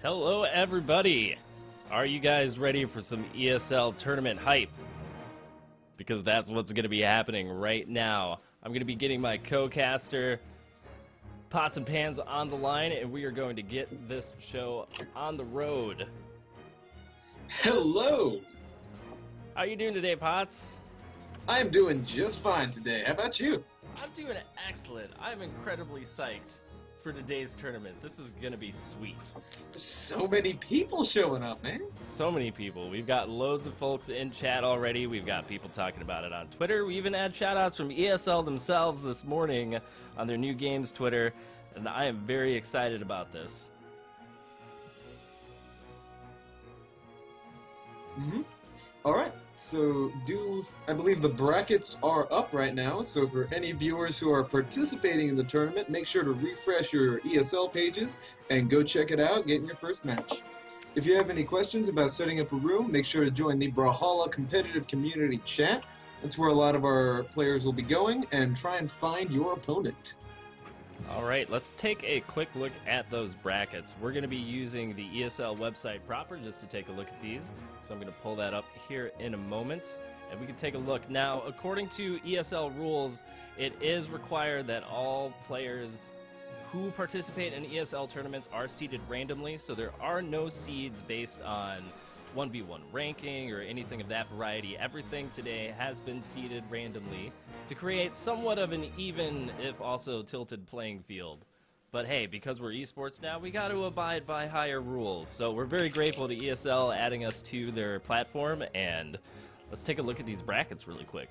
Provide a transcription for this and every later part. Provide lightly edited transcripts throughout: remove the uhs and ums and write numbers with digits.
Hello everybody! Are you guys ready for some ESL Tournament hype? Because that's what's going to be happening right now. I'm going to be getting my co-caster, Pots and Pans, on the line, and we are going to get this show on the road. Hello! How you doing today, Pots? I'm doing just fine today. How about you? I'm doing excellent. I'm incredibly psyched for today's tournament. This is gonna be sweet. So many people showing up, man. So many people. We've got loads of folks in chat already. We've got people talking about it on Twitter. We even had shout-outs from ESL themselves this morning on their new games Twitter, and I am very excited about this. Alright, so I believe the brackets are up right now, so for any viewers who are participating in the tournament, make sure to refresh your ESL pages and go check it out, get in your first match. If you have any questions about setting up a room, make sure to join the Brawlhalla Competitive Community chat. That's where a lot of our players will be going, and try and find your opponent. Alright, let's take a quick look at those brackets. We're going to be using the ESL website proper just to take a look at these. So I'm going to pull that up here in a moment, and we can take a look. Now, according to ESL rules, it is required that all players who participate in ESL tournaments are seeded randomly, so there are no seeds based on 1v1 ranking or anything of that variety. Everything today has been seeded randomly to create somewhat of an even, if also tilted, playing field. But hey, because we're esports now, we got to abide by higher rules. So we're very grateful to ESL adding us to their platform, and let's take a look at these brackets really quick.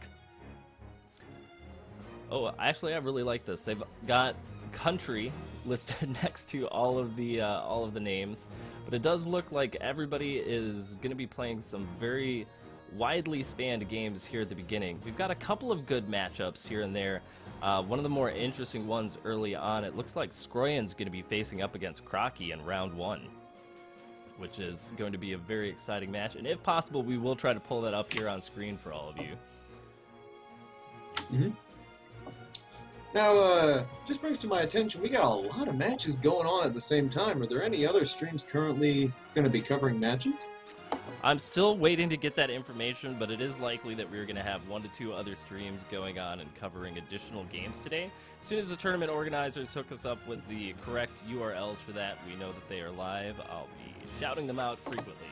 Oh, actually, I really like this. They've got country listed next to all of the names, but it does look like everybody is going to be playing some very widely spanned games here at the beginning. We've got a couple of good matchups here and there. One of the more interesting ones early on, it looks like Scyan's going to be facing up against Crocky in round 1, which is going to be a very exciting match, and if possible, we will try to pull that up here on screen for all of you. Now, just brings to my attention, we got a lot of matches going on at the same time. Are there any other streams currently going to be covering matches? I'm still waiting to get that information, but it is likely that we're going to have 1 to 2 other streams going on and covering additional games today. As soon as the tournament organizers hook us up with the correct URLs for that, we know that they are live. I'll be shouting them out frequently.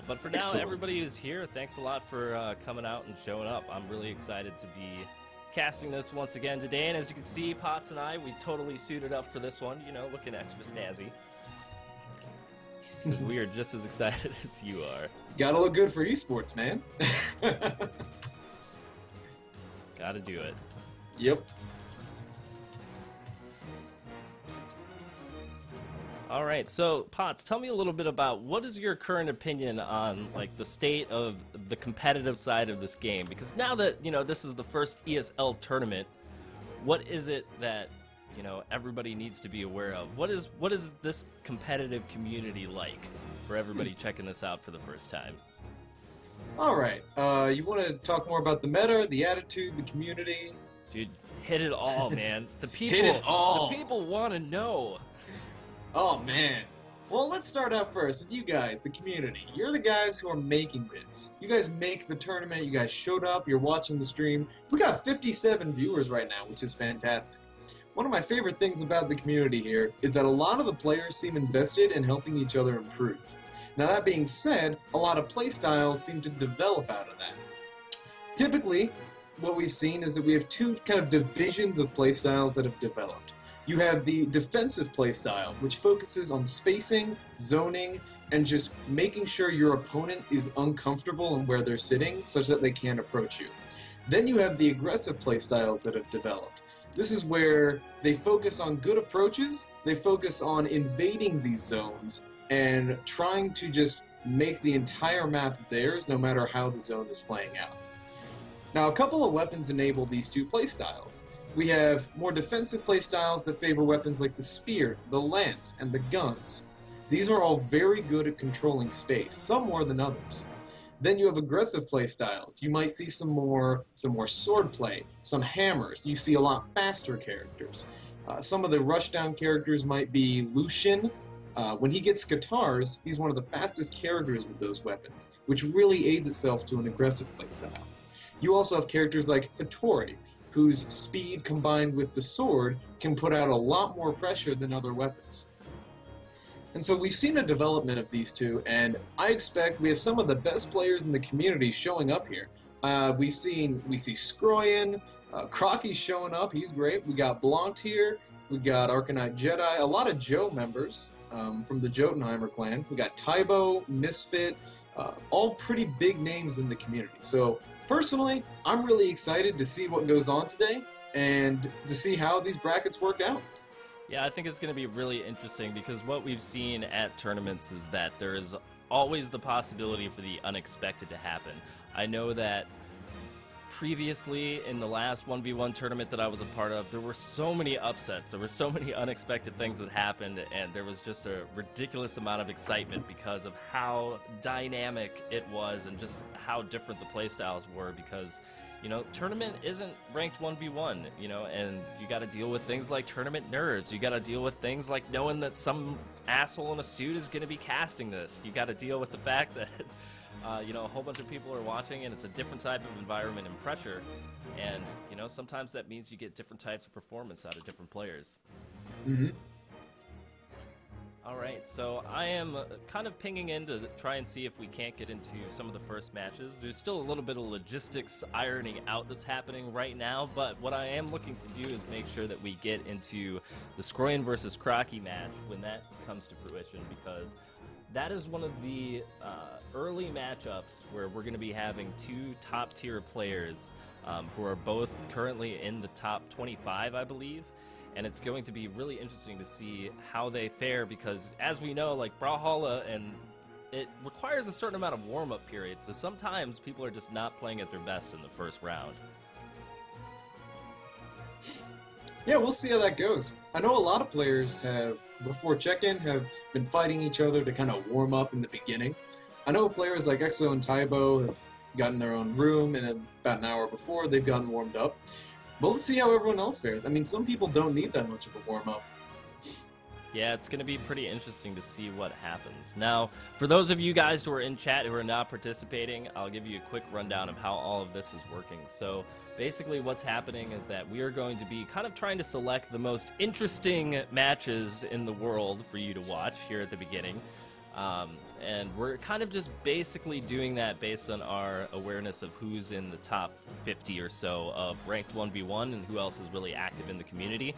But for now, Excellent. Everybody who's here, thanks a lot for coming out and showing up. I'm really excited to be casting this once again today, and as you can see, Pots and I, we totally suited up for this one, you know, looking extra snazzy. We are just as excited as you are. Gotta look good for esports, man. Gotta do it. Yep. All right, so Pots, tell me a little bit about what is your current opinion on like the state of the competitive side of this game? Because now that, you know, this is the first ESL tournament, what is it that, you know, everybody needs to be aware of? What is this competitive community like for everybody checking this out for the first time? All right. You want to talk more about the meta, the attitude, the community? Dude, hit it all, man. The people, Hit it all. The people want to know. Oh, man. Well, let's start out first with you guys, the community. You're the guys who are making this. You guys make the tournament. You guys showed up. You're watching the stream. We got 57 viewers right now, which is fantastic. One of my favorite things about the community here is that a lot of the players seem invested in helping each other improve. Now, that being said, a lot of playstyles seem to develop out of that. Typically, what we've seen is that we have 2 kind of divisions of playstyles that have developed. You have the defensive playstyle, which focuses on spacing, zoning, and just making sure your opponent is uncomfortable in where they're sitting such that they can't approach you. Then you have the aggressive playstyles that have developed. This is where they focus on good approaches, they focus on invading these zones, and trying to just make the entire map theirs no matter how the zone is playing out. Now, a couple of weapons enable these 2 playstyles. We have more defensive playstyles that favor weapons like the spear, the lance, and the guns. These are all very good at controlling space, some more than others. Then you have aggressive playstyles. You might see some more sword play, some hammers. You see a lot faster characters. Some of the rushdown characters might be Lucian, When he gets guitars, he's one of the fastest characters with those weapons, which really aids itself to an aggressive playstyle. You also have characters like Hattori, whose speed combined with the sword can put out a lot more pressure than other weapons. And so we've seen a development of these two, and I expect we have some of the best players in the community showing up here. We see Scyan, Crocky's showing up, he's great. We got Blan here, we got Arcanite Jedi, a lot of Joe members from the Jotunheimer clan. We got Tybo, Misfit, all pretty big names in the community. So personally, I'm really excited to see what goes on today and to see how these brackets work out. Yeah, I think it's going to be really interesting because what we've seen at tournaments is that there is always the possibility for the unexpected to happen. I know that previously in the last 1v1 tournament that I was a part of, there were so many upsets, there were so many unexpected things that happened, and there was just a ridiculous amount of excitement because of how dynamic it was and just how different the playstyles were because, you know, tournament isn't ranked 1v1, you know, and you got to deal with things like tournament nerds. You got to deal with things like knowing that some asshole in a suit is going to be casting this. You got to deal with the fact that you know, a whole bunch of people are watching and it's a different type of environment and pressure. And, you know, sometimes that means you get different types of performance out of different players. Mm-hmm. All right, so I am kind of pinging in to try and see if we can't get into some of the first matches. There's still a little bit of logistics ironing out that's happening right now, but what I am looking to do is make sure that we get into the Scyan versus Crocky match when that comes to fruition, because that is one of the early matchups where we're going to be having two top-tier players who are both currently in the top 25, I believe. And it's going to be really interesting to see how they fare because, as we know, like Brawlhalla, and it requires a certain amount of warm-up period, so sometimes people are just not playing at their best in the first round. Yeah, we'll see how that goes. I know a lot of players have, before check-in, have been fighting each other to kind of warm up in the beginning. I know players like Exo and Tybo have gotten their own room, and about an hour before, they've gotten warmed up. But let's see how everyone else fares. I mean, some people don't need that much of a warm-up. Yeah, it's going to be pretty interesting to see what happens. Now, for those of you guys who are in chat who are not participating, I'll give you a quick rundown of how all of this is working. So, basically what's happening is that we are going to be kind of trying to select the most interesting matches in the world for you to watch here at the beginning. And we're kind of just basically doing that based on our awareness of who's in the top 50 or so of ranked 1v1 and who else is really active in the community.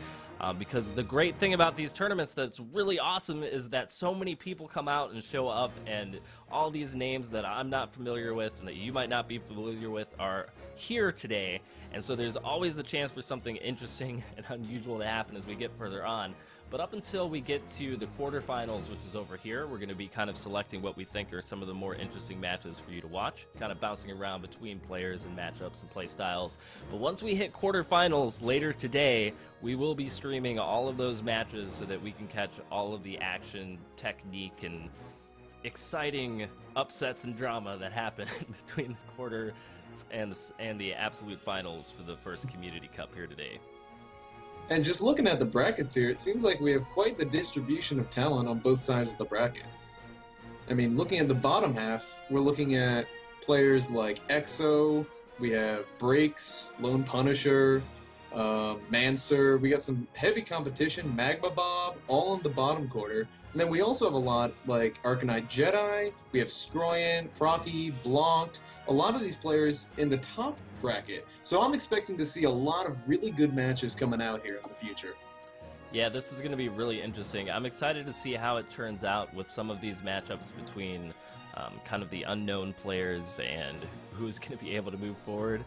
Because the great thing about these tournaments that's really awesome is that so many people come out and show up, and all these names that I'm not familiar with and that you might not be familiar with are here today. And so there's always a chance for something interesting and unusual to happen as we get further on. But up until we get to the quarterfinals, which is over here, we're going to be kind of selecting what we think are some of the more interesting matches for you to watch, kind of bouncing around between players and matchups and play styles. But once we hit quarterfinals later today, we will be streaming all of those matches so that we can catch all of the action, technique, and exciting upsets and drama that happen between the quarter and the absolute finals for the first Community Cup here today. And just looking at the brackets here, it seems like we have quite the distribution of talent on both sides of the bracket. I mean, looking at the bottom half, we're looking at players like Exo, we have Breaks, Lone Punisher, Manser, we got some heavy competition, Magma Bob, all in the bottom quarter. And then we also have a lot like Arcanite Jedi, we have Scyan, Crocky, Blan, a lot of these players in the top bracket. So I'm expecting to see a lot of really good matches coming out here in the future. Yeah, this is going to be really interesting. I'm excited to see how it turns out with some of these matchups between kind of the unknown players and who's going to be able to move forward.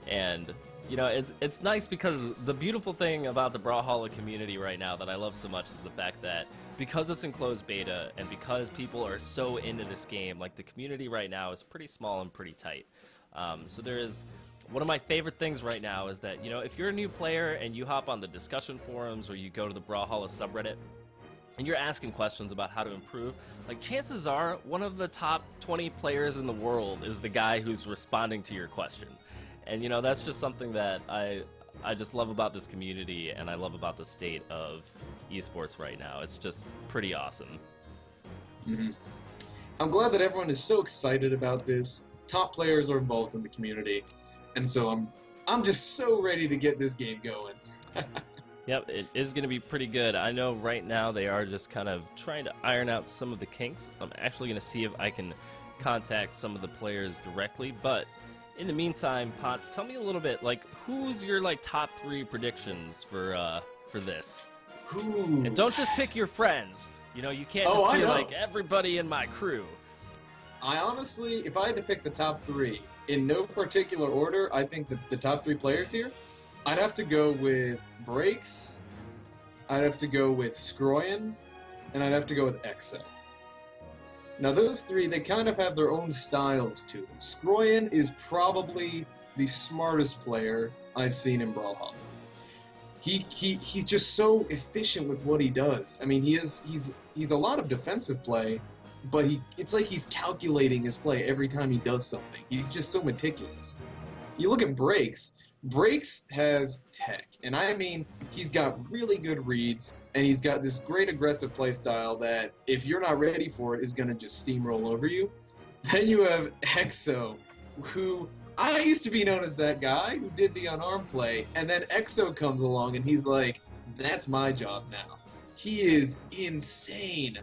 And, you know, it's nice because the beautiful thing about the Brawlhalla community right now that I love so much is the fact that because it's in closed beta and because people are so into this game, like the community right now is pretty small and pretty tight. So there is one of my favorite things right now is that, you know, if you're a new player and you hop on the discussion forums or you go to the Brawlhalla subreddit and you're asking questions about how to improve, like chances are one of the top 20 players in the world is the guy who's responding to your question. And, you know, that's just something that I I just love about this community, and I love about the state of esports right now. It's just pretty awesome. Mm-hmm. I'm glad that everyone is so excited about this. Top players are involved in the community, and so I'm just so ready to get this game going. Yep, it is going to be pretty good. I know right now they are just kind of trying to iron out some of the kinks. I'm actually going to see if I can contact some of the players directly, but in the meantime, Pots, tell me a little bit, like, who's your, like, top 3 predictions for this? Ooh. And don't just pick your friends. You know, you can't just be like, everybody in my crew. I honestly, if I had to pick the top 3, in no particular order, I think that the top 3 players here, I'd have to go with Breaks, I'd have to go with Scyan, and I'd have to go with EXO. Now those 3, they kind of have their own styles to them. Scyan is probably the smartest player I've seen in Brawlhalla. He's just so efficient with what he does. I mean, he's a lot of defensive play, but it's like he's calculating his play every time he does something. He's just so meticulous. You look at Breaks. Breaks has tech, and I mean, he's got really good reads, and he's got this great aggressive play style that, if you're not ready for it, is going to just steamroll over you. Then you have EXO, who I used to be known as that guy who did the unarmed play, and then EXO comes along, and he's like, that's my job now. He is insane.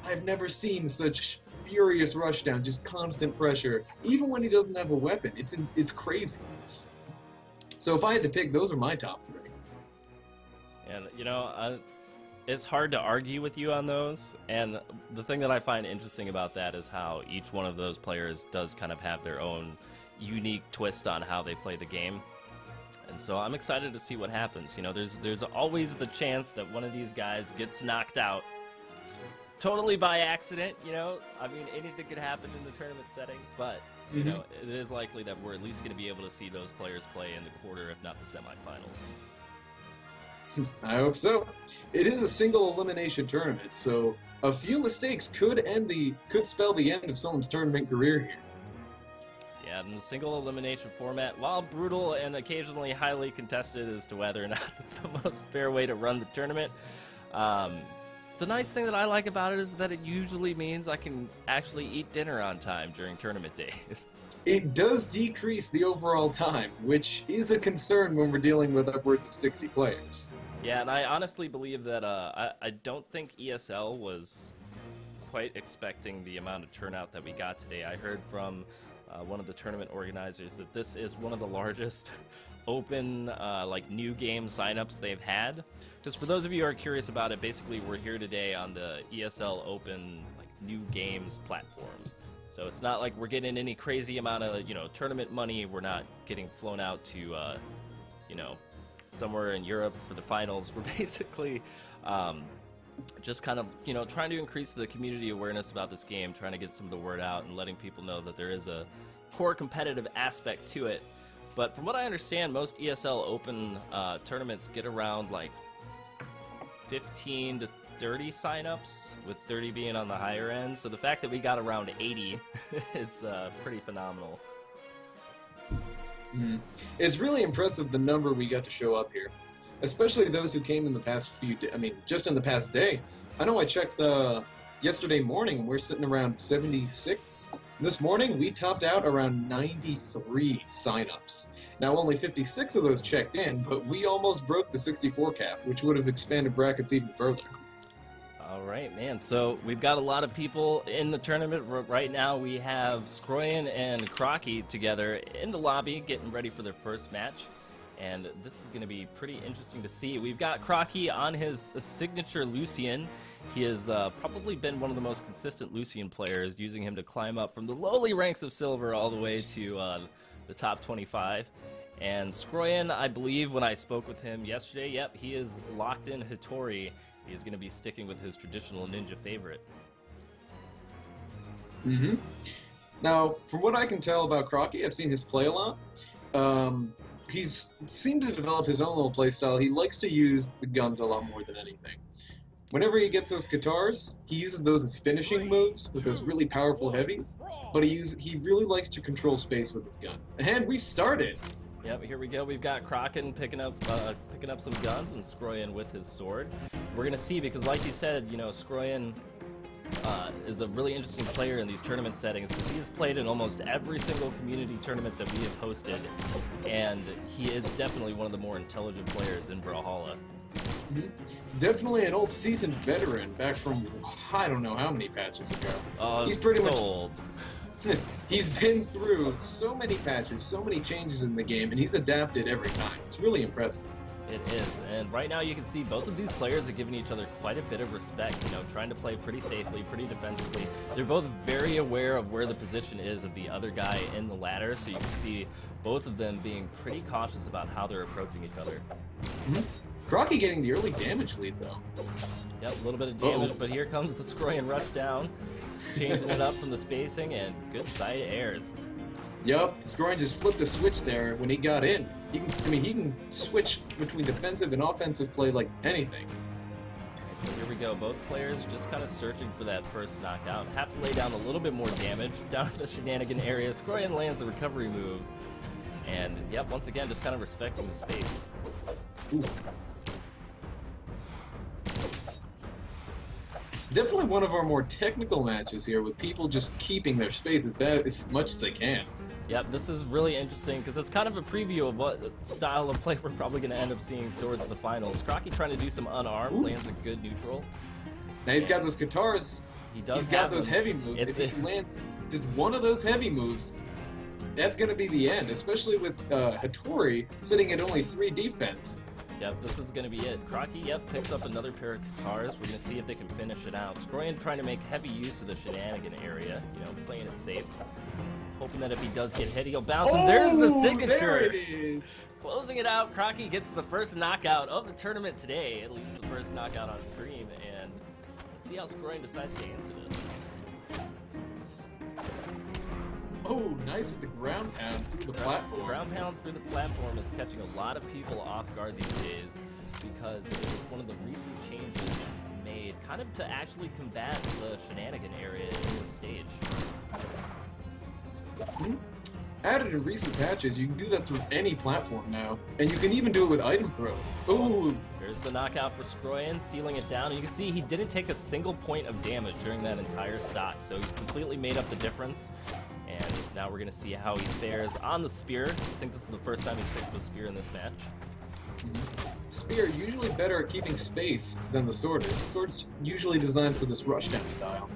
I've never seen such furious rushdown, just constant pressure, even when he doesn't have a weapon. It's crazy. So if I had to pick, those are my top 3. And, you know, it's hard to argue with you on those. And the thing that I find interesting about that is how each one of those players does kind of have their own unique twist on how they play the game. And so I'm excited to see what happens. You know, there's always the chance that one of these guys gets knocked out totally by accident, you know. I mean, anything could happen in the tournament setting, but you know, it is likely that we're at least going to be able to see those players play in the quarter, if not the semifinals. I hope so. It is a single elimination tournament, so a few mistakes could spell the end of someone's tournament career here. Yeah, in the single elimination format, while brutal and occasionally highly contested as to whether or not it's the most fair way to run the tournament, the nice thing that I like about it is that it usually means I can actually eat dinner on time during tournament days. It does decrease the overall time, which is a concern when we're dealing with upwards of 60 players. Yeah, and I honestly believe that I don't think ESL was quite expecting the amount of turnout that we got today. I heard from one of the tournament organizers that this is one of the largest open like new game signups they've had. Just for those of you who are curious about it, basically we're here today on the ESL Open like new games platform. So it's not like we're getting any crazy amount of, you know, tournament money. We're not getting flown out to, you know, somewhere in Europe for the finals. We're basically just kind of, you know, trying to increase the community awareness about this game, trying to get some of the word out and letting people know that there is a core competitive aspect to it. But from what I understand, most ESL Open tournaments get around like 15 to 30 signups, with 30 being on the higher end. So the fact that we got around 80 is pretty phenomenal. It's really impressive the number we got to show up here, especially those who came in the past few days. I mean, just in the past day. I know I checked yesterday morning, and we're sitting around 76. This morning, we topped out around 93 signups. Now, only 56 of those checked in, but we almost broke the 64 cap, which would have expanded brackets even further. All right, man. So we've got a lot of people in the tournament right now. We have Scyan and Crocky together in the lobby getting ready for their first match. And this is going to be pretty interesting to see. We've got Crocky on his signature Lucian. He has probably been one of the most consistent Lucian players, using him to climb up from the lowly ranks of silver all the way to the top 25. And Scyan, I believe when I spoke with him yesterday, yep, he is locked in Hattori. He's going to be sticking with his traditional ninja favorite. Now, from what I can tell about Crocky, I've seen his play a lot. He's seemed to develop his own little play style. He likes to use the guns a lot more than anything. Whenever he gets those guitars, he uses those as finishing moves with those really powerful heavies, but he really likes to control space with his guns. And we started! Yep, here we go. We've got Crocky picking up some guns and Scyan with his sword. We're gonna see, because like you said, you know, Scyan is a really interesting player in these tournament settings because he has played in almost every single community tournament that we have hosted, and he is definitely one of the more intelligent players in Brawlhalla. Definitely an old seasoned veteran back from I don't know how many patches ago. He's pretty so old. He's been through so many patches, so many changes in the game, and he's adapted every time. It's really impressive. It is, and right now you can see both of these players are giving each other quite a bit of respect, you know, trying to play pretty safely, pretty defensively. They're both very aware of where the position is of the other guy in the ladder, so you can see both of them being pretty cautious about how they're approaching each other. Crocky getting the early damage lead, though. Yep, a little bit of damage, but here comes the Scyan rush down, changing it up from the spacing, and good side airs. Yup, Scyan just flipped a switch there when he got in. He can switch between defensive and offensive play like anything. Alright, so here we go. Both players just kind of searching for that first knockout. Have to lay down a little bit more damage down the shenanigan area. Scyan lands the recovery move. And, yep, once again, just kind of respecting the space. Ooh. Definitely one of our more technical matches here, with people just keeping their space as much as they can. Yep, this is really interesting because it's kind of a preview of what style of play we're probably going to end up seeing towards the finals. Crocky trying to do some unarmed, lands a good neutral. Now he's got those katars. He's got those heavy moves. If he lands just one of those heavy moves, that's going to be the end, especially with Hattori sitting at only 3 defense. Yep, this is going to be it. Crocky, yep, picks up another pair of katars. We're going to see if they can finish it out. Scyan trying to make heavy use of the shenanigan area, you know, playing it safe. Hoping that if he does get hit, he'll bounce, and there's the signature! There it is! Closing it out, Crocky gets the first knockout of the tournament today, at least the first knockout on stream, and let's see how Scyan decides to answer this. Oh, nice with the ground pound through the platform. The ground pound through the platform is catching a lot of people off guard these days because it was one of the recent changes made kind of to actually combat the shenanigan area in the stage. Added in recent patches, you can do that through any platform now, and you can even do it with item throws. Ooh! There's the knockout for Scyan, sealing it down. You can see he didn't take a single point of damage during that entire stock, so he's completely made up the difference. And now we're going to see how he fares on the spear. I think this is the first time he's picked up a spear in this match. Spear usually better at keeping space than the sword is. Sword's usually designed for this rushdown style.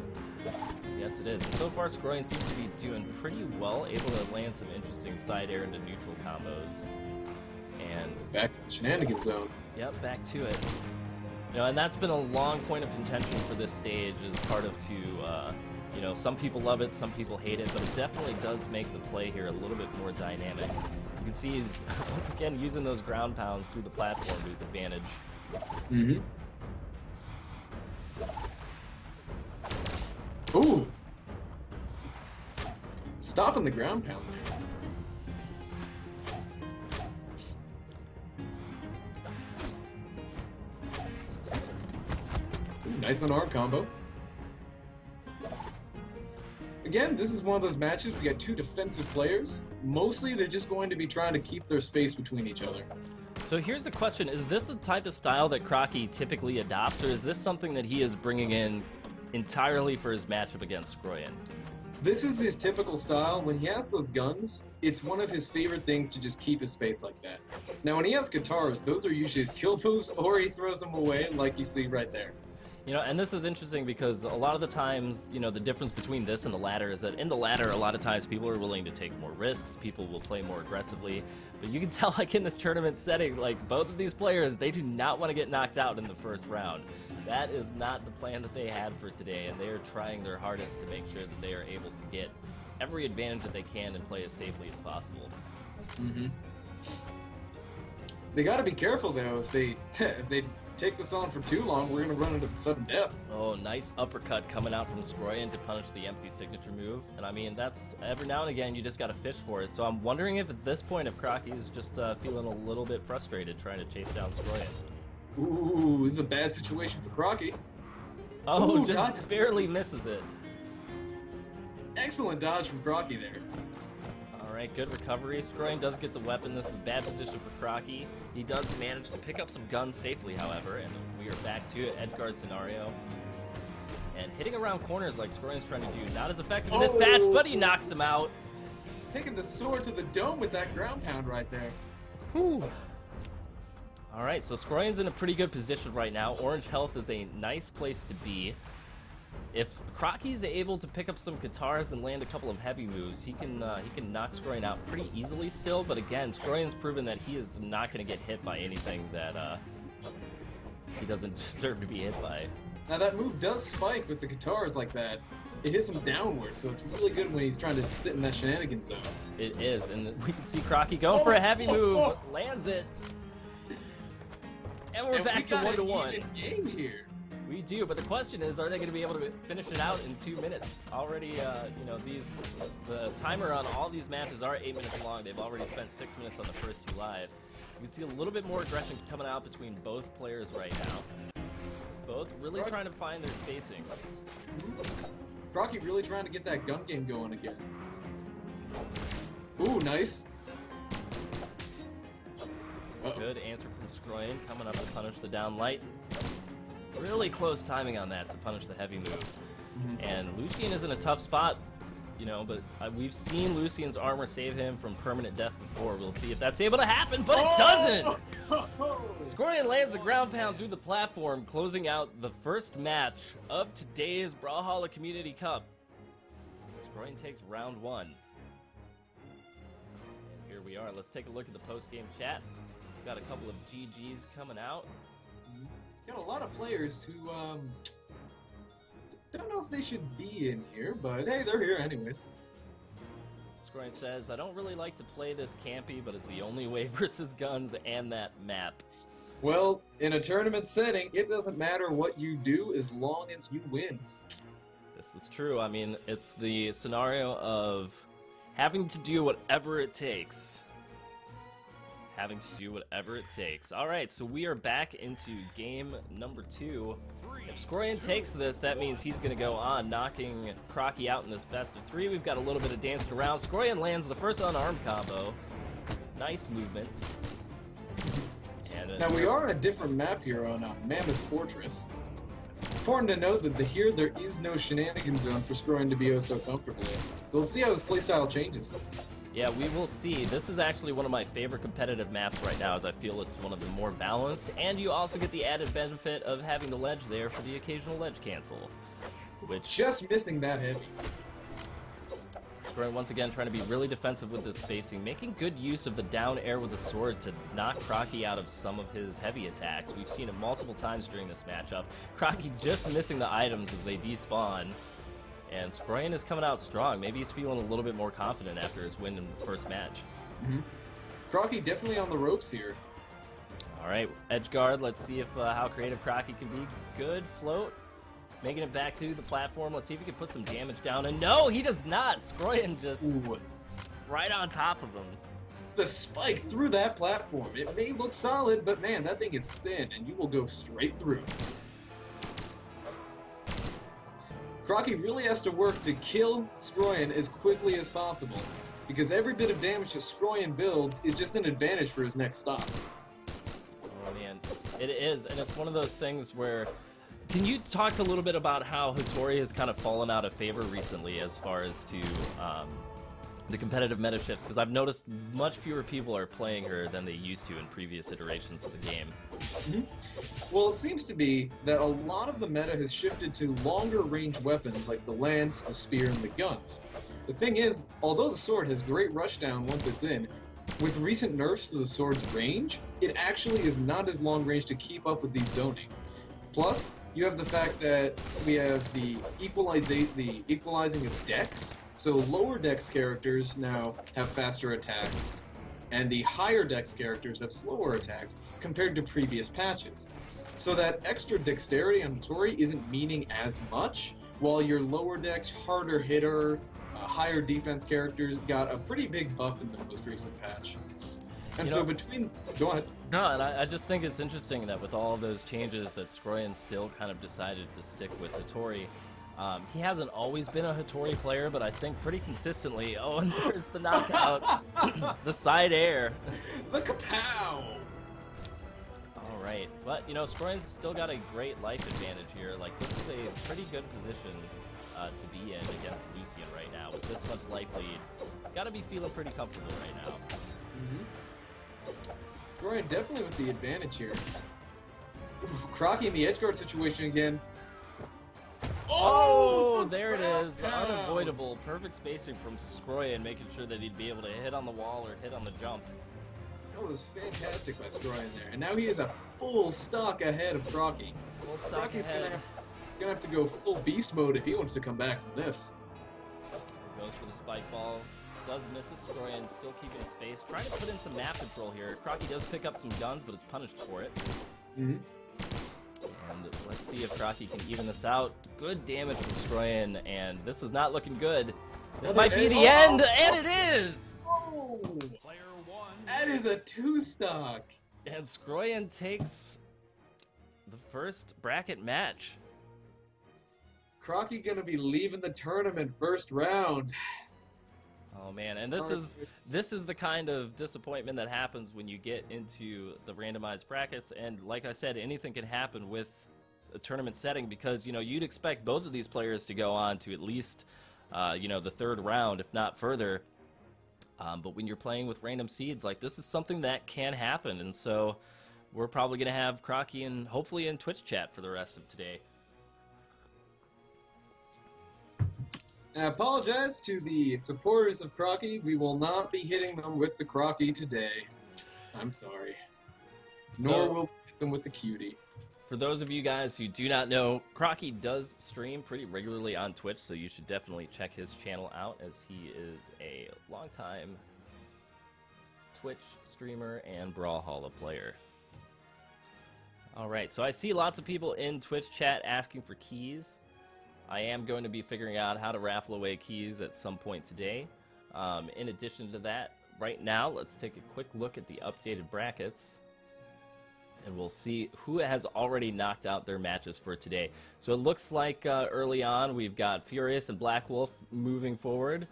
Yes, it is. And so far, Scyan seems to be doing pretty well, able to land some interesting side air into neutral combos. And back to the shenanigan zone. Yep, back to it. You know, and that's been a long point of contention for this stage as part of you know, some people love it, some people hate it, but it definitely does make the play here a little bit more dynamic. You can see he's, once again, using those ground pounds through the platform to his advantage. Ooh! Stopping the ground pound there. Ooh, nice unarmed combo. Again, this is one of those matches, we got 2 defensive players. Mostly, they're just going to be trying to keep their space between each other. So here's the question, is this the type of style that Crocky typically adopts, or is this something that he is bringing in entirely for his matchup against Scyan? This is his typical style. When he has those guns, it's one of his favorite things to just keep his space like that. Now, when he has katars, those are usually his kill moves, or he throws them away, like you see right there. You know, and this is interesting because a lot of the times, you know, the difference between this and the ladder is that in the ladder, a lot of times people are willing to take more risks, people will play more aggressively, but you can tell, like, in this tournament setting, like, both of these players, they do not want to get knocked out in the first round. That is not the plan that they had for today, and they are trying their hardest to make sure that they are able to get every advantage that they can and play as safely as possible. They got to be careful, though. If they take this on for too long, we're going to run into the sudden death. Oh, nice uppercut coming out from Scyan to punish the empty signature move. And I mean, that's every now and again, you just got to fish for it. So I'm wondering if at this point, if Crocky's just feeling a little bit frustrated trying to chase down Scyan. Ooh, this is a bad situation for Crocky. Oh, just barely misses it. Excellent dodge from Crocky there. All Alright, good recovery. Scyan does get the weapon. This is a bad position for Crocky. He does manage to pick up some guns safely, however, and we are back to it. Edgeguard scenario. And hitting around corners like Scyan's trying to do, not as effective in this match, but he knocks him out. Taking the sword to the dome with that ground pound right there. Whew. Alright, so Scyan's in a pretty good position right now. Orange health is a nice place to be. If Crocky's able to pick up some guitars and land a couple of heavy moves, he can knock Scyan out pretty easily still. But again, Scyan's proven that he is not going to get hit by anything that he doesn't deserve to be hit by. Now that move does spike with the guitars like that. It hits him downward, so it's really good when he's trying to sit in that shenanigan zone. It is, and we can see Crocky going for a heavy move, lands it, and we're back to 1-1. Even game here. We do, but the question is, are they going to be able to finish it out in 2 minutes? Already, you know, the timer on all these matches are 8 minutes long. They've already spent 6 minutes on the first 2 lives. You can see a little bit more aggression coming out between both players right now. Both really trying to find their spacing. Crocky really trying to get that gun game going again. Ooh, nice. Good answer from Scyan, coming up to punish the down light. Really close timing on that to punish the heavy move. And Lucian is in a tough spot, you know, but we've seen Lucian's armor save him from permanent death before. We'll see if that's able to happen, but it doesn't! Scyan lands the ground pound through the platform, closing out the first match of today's Brawlhalla Community Cup. Scyan takes round 1. And here we are. Let's take a look at the post-game chat. We've got a couple of GGs coming out. Got a lot of players who don't know if they should be in here, but hey, they're here anyways. Scyan says, I don't really like to play this campy, but it's the only way versus guns and that map. Well, in a tournament setting, it doesn't matter what you do as long as you win. This is true. I mean, it's the scenario of having to do whatever it takes. Having to do whatever it takes. Alright, so we are back into game number 2. If Scyan takes this, that means he's going to go on, knocking Crocky out in this best of 3. We've got a little bit of dancing around. Scyan lands the first unarmed combo. Nice movement. And now we are on a different map here on Mammoth Fortress. Important to note that here there is no shenanigan zone for Scyan to be oh so comfortable in. So let's see how his playstyle changes. Yeah, we will see. This is actually one of my favorite competitive maps right now, as I feel it's one of the more balanced, and you also get the added benefit of having the ledge there for the occasional ledge cancel. Which just missing that heavy. Scyan once again trying to be really defensive with his spacing, making good use of the down air with the sword to knock Crocky out of some of his heavy attacks. We've seen it multiple times during this matchup. Crocky just missing the items as they despawn. And Scyan is coming out strong. Maybe he's feeling a little bit more confident after his win in the first match. Crocky definitely on the ropes here. All right, Edgeguard. Let's see if how creative Crocky can be. Good float, making it back to the platform. Let's see if he can put some damage down. And no, he does not. Scyan just right on top of him. The spike through that platform. It may look solid, but man, that thing is thin, and you will go straight through. Crocky really has to work to kill Scyan as quickly as possible, because every bit of damage that Scyan builds is just an advantage for his next stop. Oh man, it is, and it's one of those things where... Can you talk a little bit about how Hattori has kind of fallen out of favor recently as far as to the competitive meta shifts? Because I've noticed much fewer people are playing her than they used to in previous iterations of the game. Well, it seems to be that a lot of the meta has shifted to longer range weapons like the lance, the spear, and the guns. The thing is, although the sword has great rushdown once it's in, with recent nerfs to the sword's range, it actually is not as long range to keep up with the zoning. Plus, you have the fact that we have the equalizing of dex, so lower dex characters now have faster attacks, and the higher dex characters have slower attacks compared to previous patches. So that extra dexterity on Hattori isn't meaning as much, while your lower dex, harder hitter, higher defense characters got a pretty big buff in the most recent patch. And so between... Go ahead. No, and I just think it's interesting that with all of those changes that Scyan still kind of decided to stick with Hattori. He hasn't always been a Hattori player, but I think pretty consistently. Oh, and there's the knockout. The side air. The kapow! All right, but you know, Scroyan's still got a great life advantage here. Like, this is a pretty good position to be in against Lucian right now. With this much life lead, he's got to be feeling pretty comfortable right now. Scyan definitely with the advantage here. Ooh, Crocky in the edge guard situation again. Oh, there it is. Unavoidable. Perfect spacing from Scyan, making sure that he'd be able to hit on the wall or hit on the jump. That was fantastic by Scyan there. And now he is a full stock ahead of Crocky. Full stock Crocky's ahead. gonna have to go full beast mode if he wants to come back from this. Goes for the spike ball. Does miss it. Scyan still keeping his space. Trying to put in some map control here. Crocky does pick up some guns, but is punished for it. And let's see if Crocky can even this out. Good damage from Scyan, and this is not looking good. This might be the end, and it is! Oh! That is a 2-stock. And Scyan takes the first bracket match. Crocky gonna be leaving the tournament first round. Oh man, and this is the kind of disappointment that happens when you get into the randomized brackets, and like I said, anything can happen with a tournament setting, because you know, you'd expect both of these players to go on to at least you know, the third round, if not further. But when you're playing with random seeds, like, this is something that can happen, and so we're probably gonna have Crocky and hopefully in Twitch chat for the rest of today. And I apologize to the supporters of Crocky. We will not be hitting them with the Crocky today. I'm sorry. Nor will we hit them with the cutie. For those of you guys who do not know, Crocky does stream pretty regularly on Twitch, so you should definitely check his channel out, as he is a longtime Twitch streamer and Brawlhalla player. Alright, so I see lots of people in Twitch chat asking for keys. I am going to be figuring out how to raffle away keys at some point today. In addition to that, right now, let's take a quick look at the updated brackets, and we'll see who has already knocked out their matches for today. So it looks like early on, we've got Furious and Black Wolf moving forward.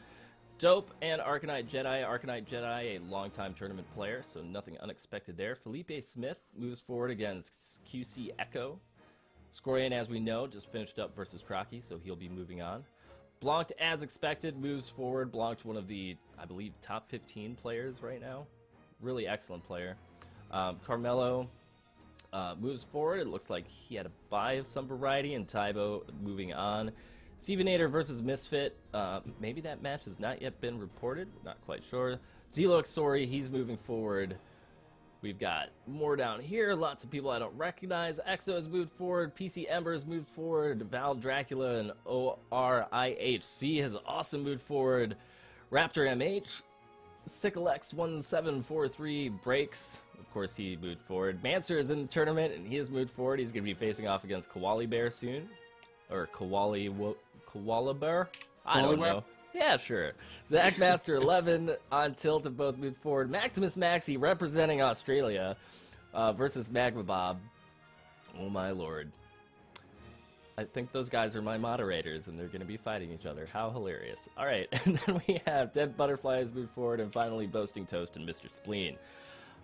Dope and Arcanite Jedi. Arcanite Jedi, a longtime tournament player, so nothing unexpected there. Felipe Smith moves forward against QC Echo. Scyan, as we know, just finished up versus Crocky, so he'll be moving on. Blanc, as expected, moves forward. Blanc, one of the, I believe, top 15 players right now. Really excellent player. Carmelo moves forward. It looks like he had a bye of some variety, and Tybo moving on. Stevenator versus Misfit. Maybe that match has not yet been reported. Not quite sure. Zelo Xori, he's moving forward. We've got more down here. Lots of people I don't recognize. Exo has moved forward. PC Ember has moved forward. Val Dracula and ORIHC has also moved forward. Raptor MH. SickleX1743 breaks. Of course, he moved forward. Mancer is in the tournament, and he has moved forward. He's going to be facing off against Koali Bear soon. Or Koala Bear? I don't know. Yeah, sure. Zachmaster11 on Tilt have both moved forward. Maximus Maxi representing Australia versus Magma Bob. Oh my lord. I think those guys are my moderators, and they're going to be fighting each other. How hilarious. Alright, and then we have Dead Butterflies moved forward, and finally Boasting Toast and Mr. Spleen.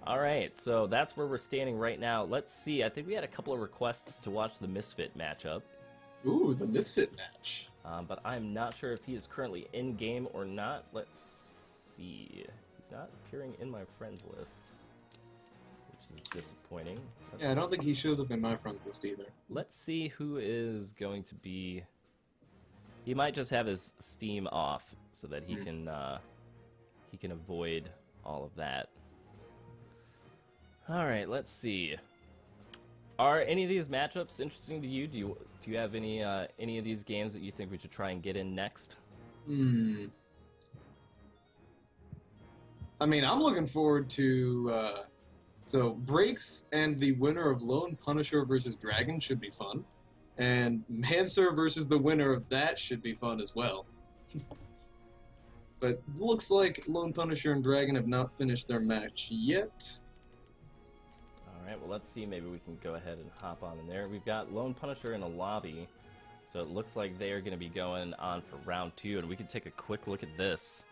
Alright, so that's where we're standing right now. Let's see. I think we had a couple of requests to watch the Misfit matchup. Ooh, the Misfit match. But I'm not sure if he is currently in-game or not. Let's see. He's not appearing in my friends list, which is disappointing. Yeah, I don't think he shows up in my friends list either. Let's see who is going to be... He might just have his Steam off so that he can avoid all of that. Alright, let's see. Are any of these matchups interesting to you? Do you have any of these games that you think we should try and get in next? I mean, I'm looking forward to so Breaks and the winner of Lone Punisher versus Dragon should be fun, and Mancer versus the winner of that should be fun as well. But looks like Lone Punisher and Dragon have not finished their match yet. Alright, well let's see, maybe we can go ahead and hop on in there. We've got Lone Punisher in a lobby. So it looks like they are going to be going on for round 2, and we can take a quick look at this.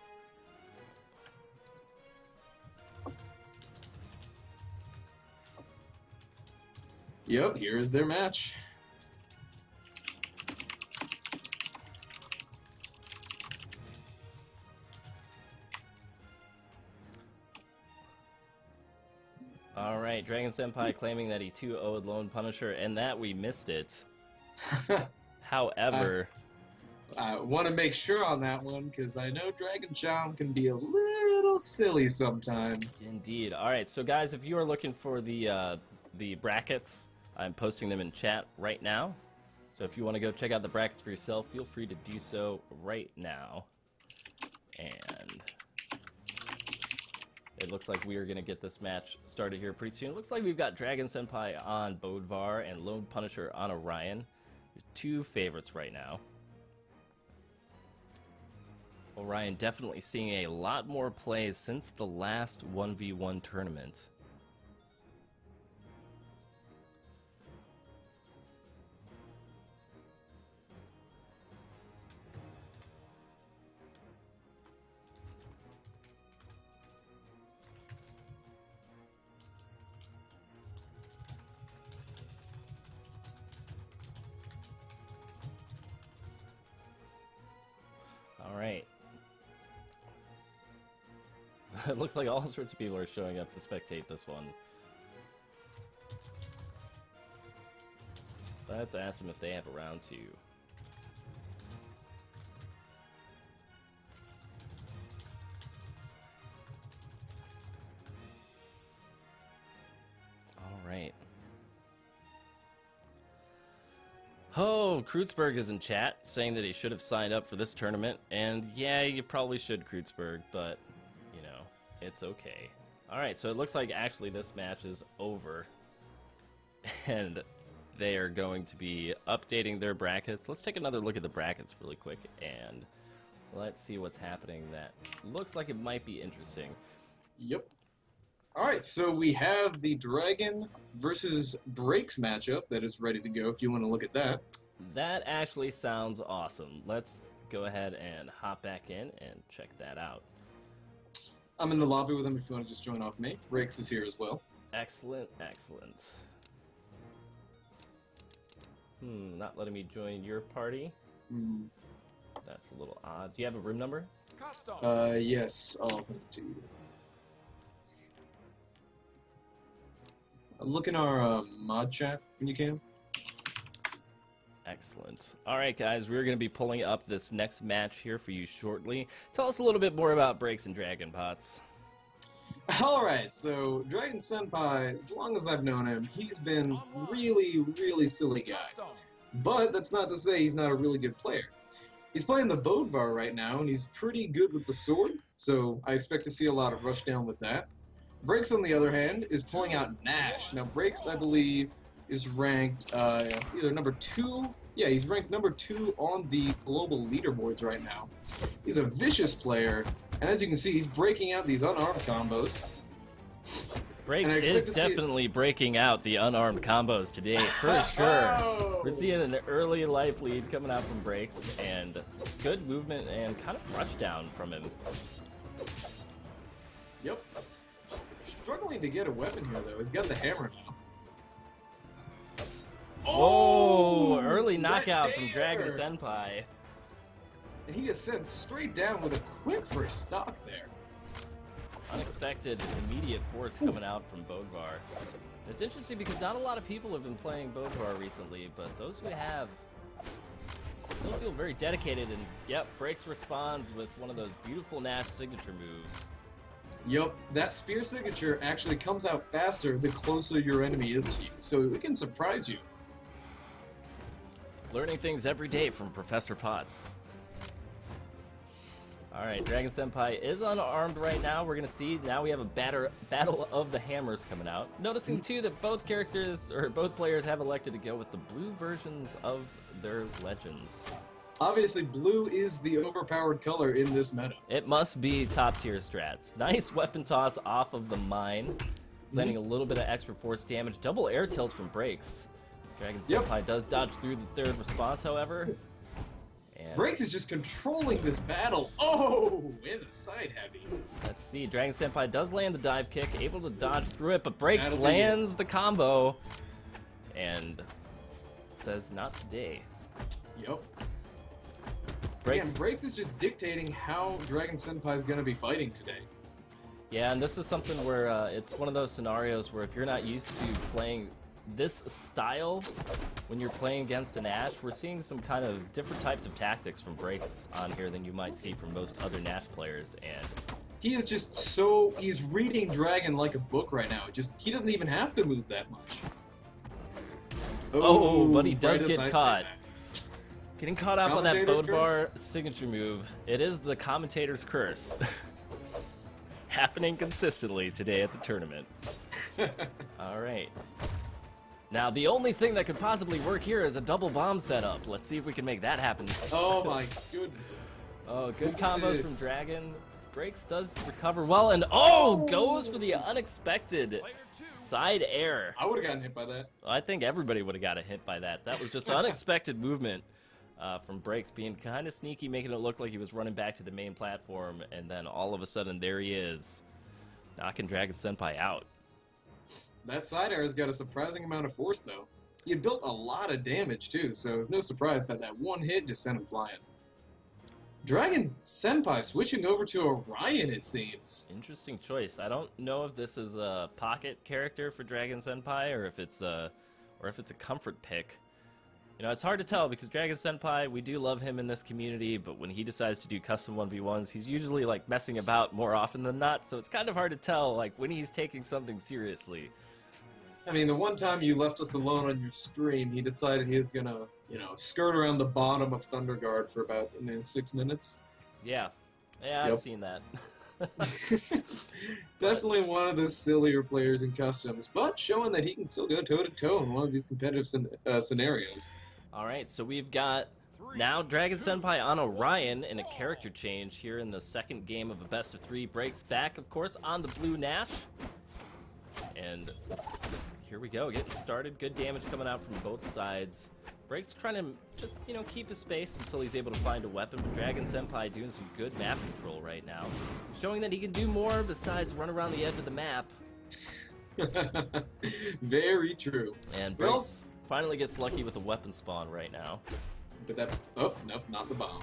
Yep, here is their match. Alright, Dragon Senpai claiming that he 2-0'd Lone Punisher, and that we missed it. However... I want to make sure on that one, because I know Dragon-chan can be a little silly sometimes. Indeed. Alright, so guys, if you are looking for the brackets, I'm posting them in chat right now. So if you want to go check out the brackets for yourself, feel free to do so right now. And... it looks like we are going to get this match started here pretty soon. It looks like we've got Dragon Senpai on Bodvar and Lone Punisher on Orion. Two favorites right now. Orion definitely seeing a lot more plays since the last 1v1 tournament. Alright. It looks like all sorts of people are showing up to spectate this one. Let's ask them if they have a round 2. Alright. Oh, Kreutzberg is in chat saying that he should have signed up for this tournament. And yeah, you probably should, Kreutzberg, but, you know, it's okay. Alright, so it looks like actually this match is over. And they are going to be updating their brackets. Let's take another look at the brackets really quick, and let's see what's happening that looks like it might be interesting. Yep. Alright, so we have the Dragon versus Breaks matchup that is ready to go if you want to look at that. That actually sounds awesome. Let's go ahead and hop back in and check that out. I'm in the lobby with him if you want to just join off me. Breaks is here as well. Excellent, excellent. Not letting me join your party. That's a little odd. Do you have a room number? Yes, I'll send it to you. Look in our mod chat when you can. Excellent. Alright guys, we're going to be pulling up this next match here for you shortly. Tell us a little bit more about Breaks and Dragon Pots. Alright, so Dragon Senpai, as long as I've known him, he's been really silly guy. But that's not to say he's not a really good player. He's playing the Bodvar right now, and he's pretty good with the sword, so I expect to see a lot of rushdown with that. Breaks, on the other hand, is pulling out Nash. Now, Breaks, I believe, is ranked either number 2. Yeah, he's ranked number 2 on the global leaderboards right now. He's a vicious player, and as you can see, he's breaking out these unarmed combos. Breaks is definitely breaking out the unarmed combos today, for sure. Oh! We're seeing an early life lead coming out from Breaks, and good movement and kind of rushdown from him. Yep. Struggling to get a weapon here, though. He's got the hammer now. Oh! Early knockout from Dragon Senpai. And he is sent straight down with a quick first stock there. Unexpected, immediate force coming out from Bodvar. It's interesting because not a lot of people have been playing Bodvar recently, but those who have still feel very dedicated, and yep, Breaks responds with one of those beautiful Nash signature moves. Yep, that spear signature actually comes out faster the closer your enemy is to you, so it can surprise you. Learning things every day from Professor Potts. Alright, Dragon Senpai is unarmed right now. We're going to see, now we have a battle of the hammers coming out. Noticing too that both characters, or both players, have elected to go with the blue versions of their legends. Obviously, blue is the overpowered color in this meta. It must be top tier strats. Nice weapon toss off of the mine, landing a little bit of extra force damage. Double air tilts from Breaks. Dragon Senpai does dodge through the third response, however. And Breaks is just controlling this battle. Oh, and a side heavy. let's see. Dragon Senpai does land the dive kick, able to dodge through it, but Breaks That'll be lands the combo. And says, not today. Yep. Breaks. Man, Breaks is just dictating how Dragon Senpai is going to be fighting today. Yeah, and this is something where it's one of those scenarios where if you're not used to playing this style when you're playing against an Nash, we're seeing some kind of different types of tactics from Breaks on here than you might see from most other Nash players. And he is just so... he's reading Dragon like a book right now. He doesn't even have to move that much. Oh, but he does right as I get say caught. that. Getting caught up on that Commentator's Bodvar signature move. It is the commentator's curse. Happening consistently today at the tournament. Alright. Now, the only thing that could possibly work here is a double bomb setup. Let's see if we can make that happen. Oh my goodness. Oh, good combos from Dragon. Breaks does recover well, and oh, goes for the unexpected side air. I would have gotten hit by that. I think everybody would have got hit by that. That was just unexpected movement from Breaks, being kind of sneaky, making it look like he was running back to the main platform, and then all of a sudden, there he is, knocking Dragon Senpai out. That side air has got a surprising amount of force, though. He had built a lot of damage, too, so it's no surprise that that one hit just sent him flying. Dragon Senpai switching over to Orion, it seems. Interesting choice. I don't know if this is a pocket character for Dragon Senpai or if it's a comfort pick. You know, it's hard to tell because Dragon Senpai, we do love him in this community, but when he decides to do custom 1v1s, he's usually like messing about more often than not, so it's kind of hard to tell like when he's taking something seriously. I mean, the one time you left us alone on your stream, he decided he was gonna, you know, skirt around the bottom of Thunderguard for about 6 minutes. Yeah. Yeah, Yep. I've seen that. Definitely one of the sillier players in customs, but showing that he can still go toe-to-toe in one of these competitive scenarios. Alright, so we've got now Dragon Senpai on Orion in a character change here in the second game of a best of 3. Breaks back, of course, on the blue Nash. And here we go, getting started. Good damage coming out from both sides. Breaks trying to just, you know, keep his space until he's able to find a weapon, but Dragon Senpai doing some good map control right now. Showing that he can do more besides run around the edge of the map. Very true. And Breaks finally gets lucky with a weapon spawn right now. But that... oh, nope, not the bomb.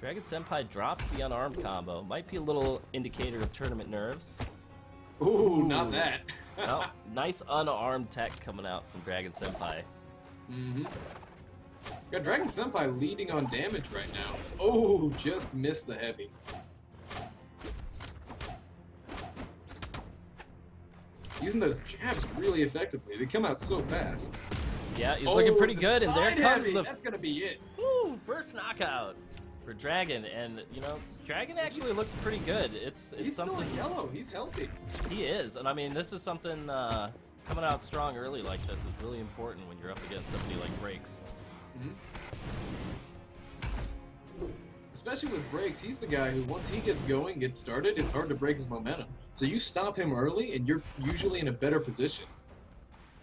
Dragon Senpai drops the unarmed combo. Might be a little indicator of tournament nerves. Ooh, not that. Well, nice unarmed tech coming out from Dragon Senpai. Mm-hmm. Got Dragon Senpai leading on damage right now. Oh, just missed the heavy. Using those jabs really effectively. They come out so fast. Yeah, he's looking pretty good, and there comes the... That's gonna be it. Woo, first knockout for Dragon, and, you know, Dragon actually looks pretty good. He's something... still yellow. He's healthy. He is, and I mean, this is something... coming out strong early like this is really important when you're up against somebody like Breaks. Mm-hmm. Especially with Breaks, he's the guy who, once he gets going, gets started, it's hard to break his momentum. So you stop him early, and you're usually in a better position.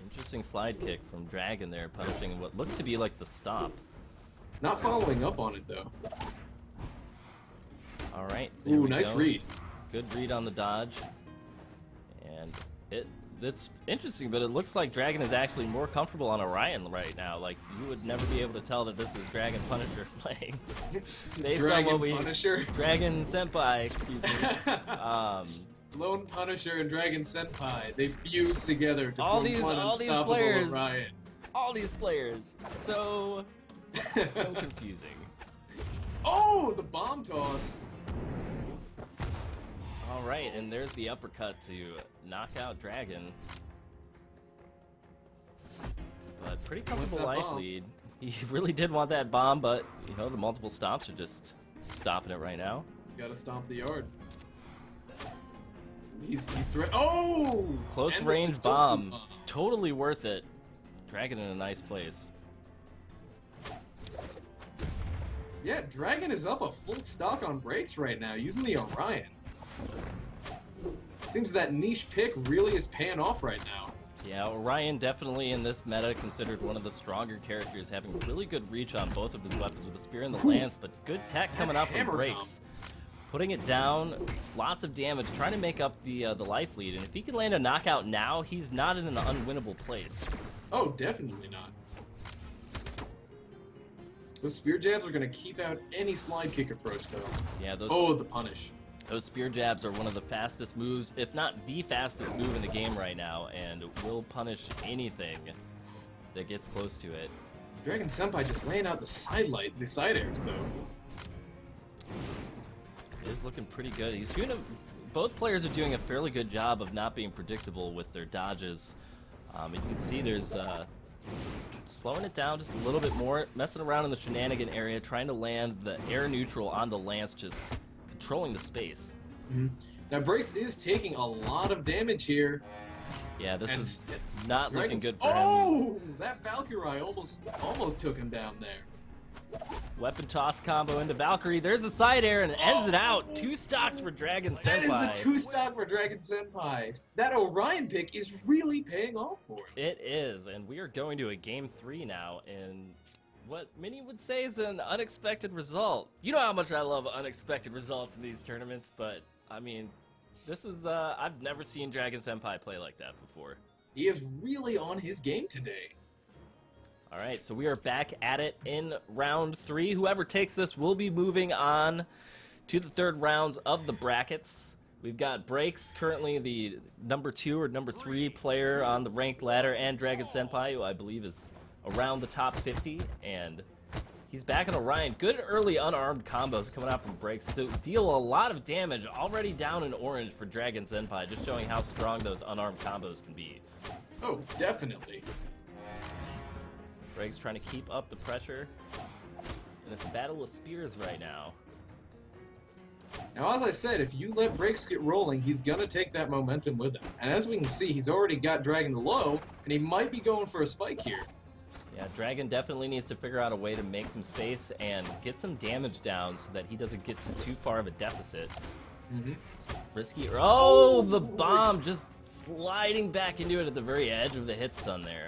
Interesting slide kick from Dragon there, punishing what looked to be like the stop. Not following up on it, though. Alright. Ooh, nice read. Good read on the dodge. And it's interesting, but it looks like Dragon is actually more comfortable on Orion right now. Like, you would never be able to tell that this is Dragon Punisher playing. Based on what we... Punisher? Dragon Senpai, excuse me. Lone Punisher and Dragon Senpai, they fuse together to all form these one unstoppable players, Orion. All these players, so confusing. Oh, the bomb toss. All right, and there's the uppercut to knock out Dragon. But pretty comfortable life lead. He really did want that bomb, but you know the multiple stomps are just stopping it right now. He's got to stomp the yard. He's oh! Close range bomb. Totally worth it. Dragon in a nice place. Yeah, Dragon is up a full stock on Breaks right now, using the Orion. Seems that niche pick really is paying off right now. Yeah, Orion definitely in this meta considered one of the stronger characters, having really good reach on both of his weapons with the spear and the lance, but good tech coming up from Breaks. Putting it down, lots of damage, trying to make up the life lead, and if he can land a knockout now, he's not in an unwinnable place. Oh, definitely not. Those spear jabs are going to keep out any slide kick approach, though. Yeah, those. Oh, the punish. Those spear jabs are one of the fastest moves, if not the fastest move in the game right now, and will punish anything that gets close to it. Dragon Senpai just laying out the side airs, though. It is looking pretty good. He's doing both players are doing a fairly good job of not being predictable with their dodges. And you can see there's slowing it down just a little bit more, messing around in the shenanigan area, trying to land the air neutral on the lance, just controlling the space. Now Breaks is taking a lot of damage here. Yeah, this is not looking good for him. Oh, that Valkyrie almost took him down there. Weapon toss combo into Valkyrie. There's the side air and it ends it out. 2 stocks for Dragon Senpai. That is the 2 stock for Dragon Senpai. That Orion pick is really paying off for him. It is, and we are going to a game 3 now in what many would say is an unexpected result. You know how much I love unexpected results in these tournaments, but I mean, this is, I've never seen Dragon Senpai play like that before. He is really on his game today. All right, so we are back at it in round 3. Whoever takes this will be moving on to the 3rd rounds of the brackets. We've got Breaks, currently the number 2 or number 3 player on the ranked ladder, and Dragon Senpai, who I believe is around the top 50, and he's back in Orion. Good early unarmed combos coming out from Breaks to deal a lot of damage. Already down in orange for Dragon Senpai, just showing how strong those unarmed combos can be. Oh, definitely. Breaks trying to keep up the pressure, and it's a battle with spears right now. Now, as I said, if you let Breaks get rolling, he's going to take that momentum with him. And as we can see, he's already got Dragon low, and he might be going for a spike here. Yeah, Dragon definitely needs to figure out a way to make some space and get some damage down so that he doesn't get to too far of a deficit. Risky. Oh, the bomb just sliding back into it at the very edge of the hit stun there.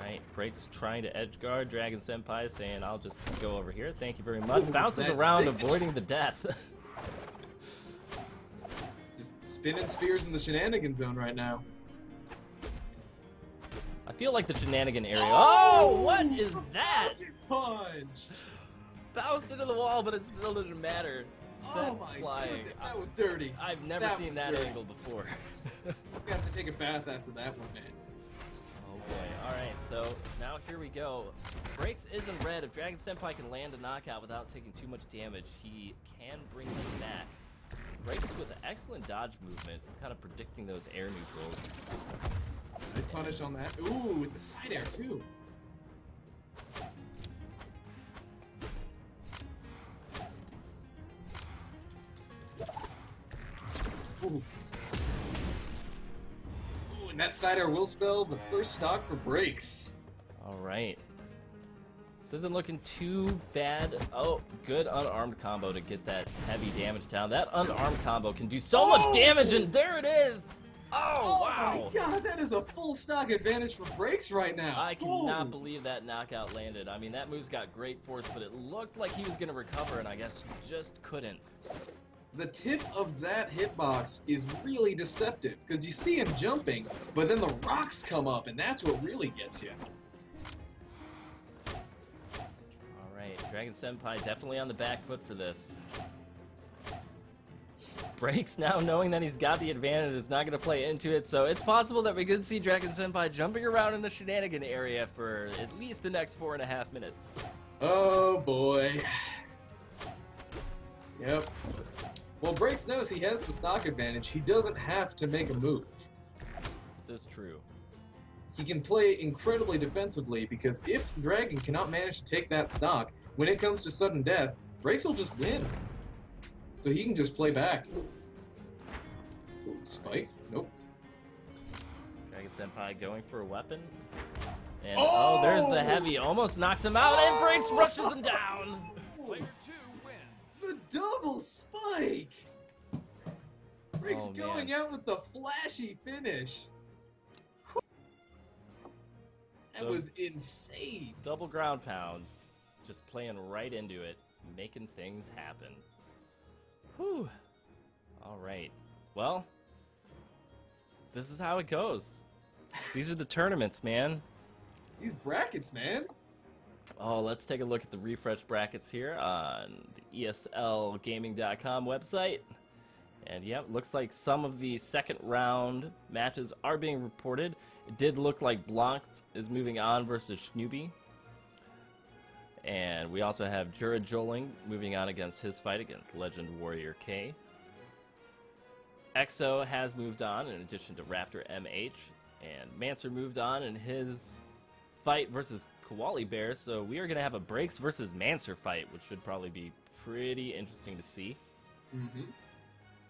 Alright, Breaks trying to edge guard. Dragon Senpai saying, I'll just go over here. Thank you very much. Bounces around, avoiding the death. Just spinning spears in the shenanigan zone right now. I feel like the shenanigan area. Oh, what is that? Punch! Bounced into the wall, but it still didn't matter. Oh my goodness, that was dirty. I've never seen that angle before. We have to take a bath after that one, man. Oh boy. Alright, so now here we go. Breaks is in red. If Dragon Senpai can land a knockout without taking too much damage, he can bring this back. Breaks with an excellent dodge movement, kind of predicting those air neutrals. Nice punish on that. Ooh, with the side air too. Ooh. Ooh, and that side air will spell the first stock for Breaks. Alright. This isn't looking too bad. Oh, good unarmed combo to get that heavy damage down. That unarmed combo can do so much damage, and there it is! Oh, wow! My god, that is a full stock advantage for Breaks right now. I cannot believe that knockout landed. I mean, that move's got great force, but it looked like he was going to recover, and I guess just couldn't. The tip of that hitbox is really deceptive, because you see him jumping, but then the rocks come up, and that's what really gets you. Alright, Dragon Senpai definitely on the back foot for this. Breaks now knowing that he's got the advantage, is not going to play into it, so it's possible that we could see Dragon Senpai jumping around in the shenanigan area for at least the next 4.5 minutes. Oh boy. Yep. Well, Breaks knows he has the stock advantage. He doesn't have to make a move. This is true. He can play incredibly defensively, because if Dragon cannot manage to take that stock, when it comes to sudden death, Breaks will just win. So he can just play back. Ooh, spike? Nope. Dragon Senpai going for a weapon. And oh, there's the heavy. Almost knocks him out, and Breaks rushes him down. Player 2 wins. The double spike! Rick's Oh, going man. out with the flashy finish. That Those- was insane. Double ground pounds. Just playing right into it, making things happen. Whew. All right. Well, this is how it goes. These are the tournaments, man. These brackets, man. Oh, let's take a look at the refresh brackets here on the ESLGaming.com website. And yeah, it looks like some of the second round matches are being reported. It did look like Blocked is moving on versus Schnoobie. And we also have Jura Joling moving on against his fight against Legend Warrior K. EXO has moved on in addition to Raptor MH. And Mancer moved on in his fight versus Koali Bear. So we are going to have a Breaks versus Mancer fight, which should probably be pretty interesting to see. Mm-hmm.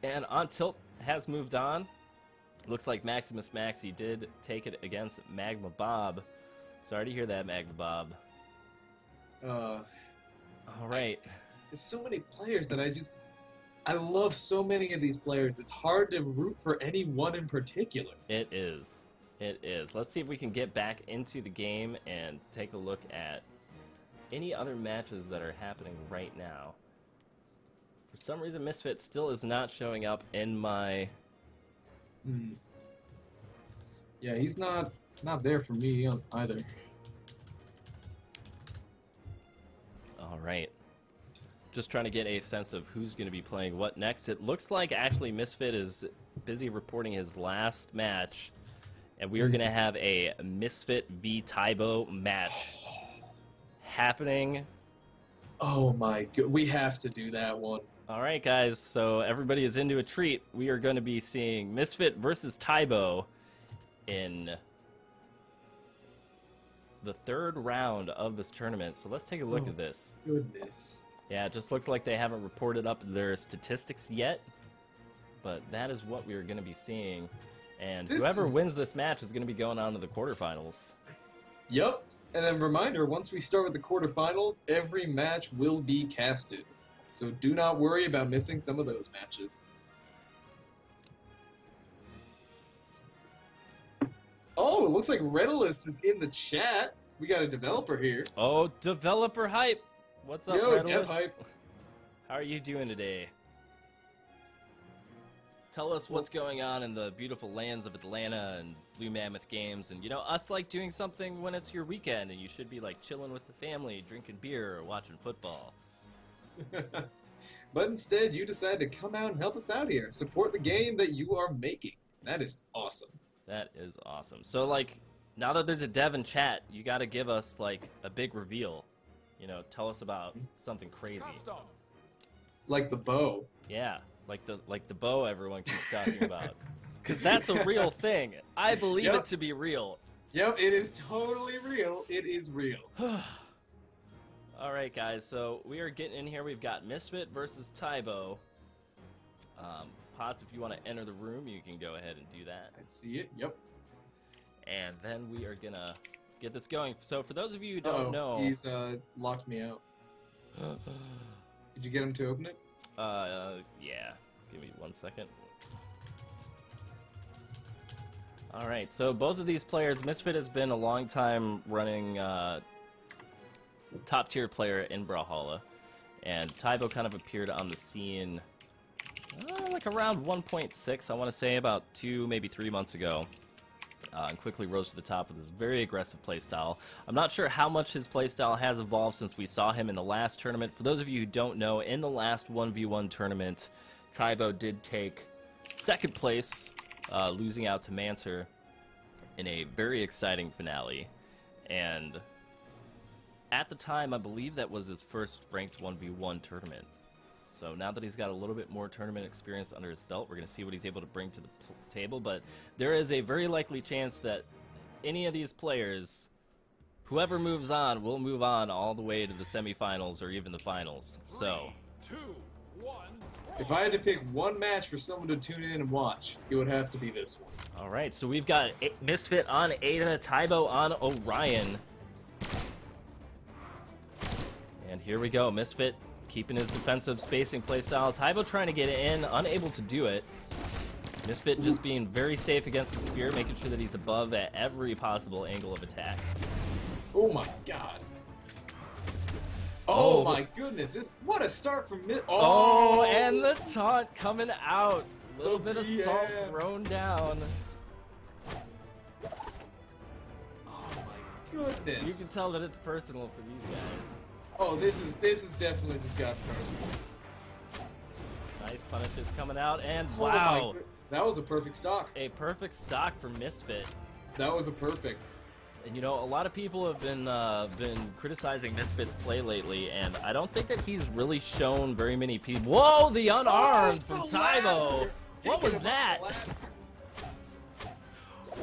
And On Tilt has moved on. Looks like Maximus Maxi did take it against Magma Bob. Sorry to hear that, Magma Bob. All right. There's so many players that I love so many of these players. It's hard to root for any one in particular. It is. It is. Let's see if we can get back into the game and take a look at any other matches that are happening right now. For some reason, Misfit still is not showing up in my... Yeah, he's not there for me either. All right. Just trying to get a sense of who's going to be playing what next. It looks like actually Misfit is busy reporting his last match, and we are going to have a Misfit v Tybo match happening. Oh my god, we have to do that one. All right, guys, so everybody is into a treat. We are going to be seeing Misfit versus Tybo in the third round of this tournament. So let's take a look at this. Goodness. Yeah, it just looks like they haven't reported up their statistics yet, but that is what we are going to be seeing. And whoever wins this match is going to be going on to the quarterfinals. Yep. And then reminder, once we start with the quarterfinals, every match will be casted. So do not worry about missing some of those matches. Oh, it looks like Redalus is in the chat. We got a developer here. Oh, developer hype! What's up, Yo, Redalus? Dev Hype. How are you doing today? Tell us what's going on in the beautiful lands of Atlanta and Blue Mammoth Games, and you know, us like doing something when it's your weekend and you should be like chilling with the family, drinking beer or watching football. But instead, you decide to come out and help us out here. Support the game that you are making. That is awesome. That is awesome. So like, now that there's a dev in chat, you gotta give us like a big reveal. You know, tell us about something crazy. Like the bow. Yeah. Like the bow everyone keeps talking about. Because that's a real thing. I believe it to be real. Yep, it is totally real. It is real. All right, guys. So we are getting in here. We've got Misfit versus Tybo. Pots, if you want to enter the room, you can go ahead and do that. I see it. Yep. And then we are going to get this going. So for those of you who don't know... He's locked me out. Did you get him to open it? Yeah. Give me 1 second. All right, so both of these players, Misfit has been a long time running top tier player in Brawlhalla, and Tybo kind of appeared on the scene like around 1.6, I want to say, about 2, maybe 3 months ago. And quickly rose to the top with his very aggressive playstyle. I'm not sure how much his playstyle has evolved since we saw him in the last tournament. For those of you who don't know, in the last 1v1 tournament, Tybo did take second place, losing out to Mancer in a very exciting finale. And at the time, I believe that was his first ranked 1v1 tournament. So now that he's got a little bit more tournament experience under his belt, we're going to see what he's able to bring to the table. But there is a very likely chance that any of these players, whoever moves on, will move on all the way to the semifinals or even the finals. So, 3, 2, 1. If I had to pick one match for someone to tune in and watch, it would have to be this one. all right. So we've got Misfit on Ada, Tybo on Orion. And here we go. Misfit keeping his defensive spacing playstyle. Tybo trying to get in, unable to do it. Misfit just being very safe against the spear, making sure that he's above at every possible angle of attack. Oh my god. Oh my goodness, what a start from Misfit. Oh, and the taunt coming out. A little bit of salt thrown down. Oh my goodness. You can tell that it's personal for these guys. Oh, this is definitely just got personal. Nice punishes coming out, and Oh wow. that was a perfect stock. A perfect stock for Misfit. That was a perfect. And you know, a lot of people have been criticizing Misfit's play lately, and I don't think that he's really shown very many people. Whoa, the unarmed from Tybo! What was that?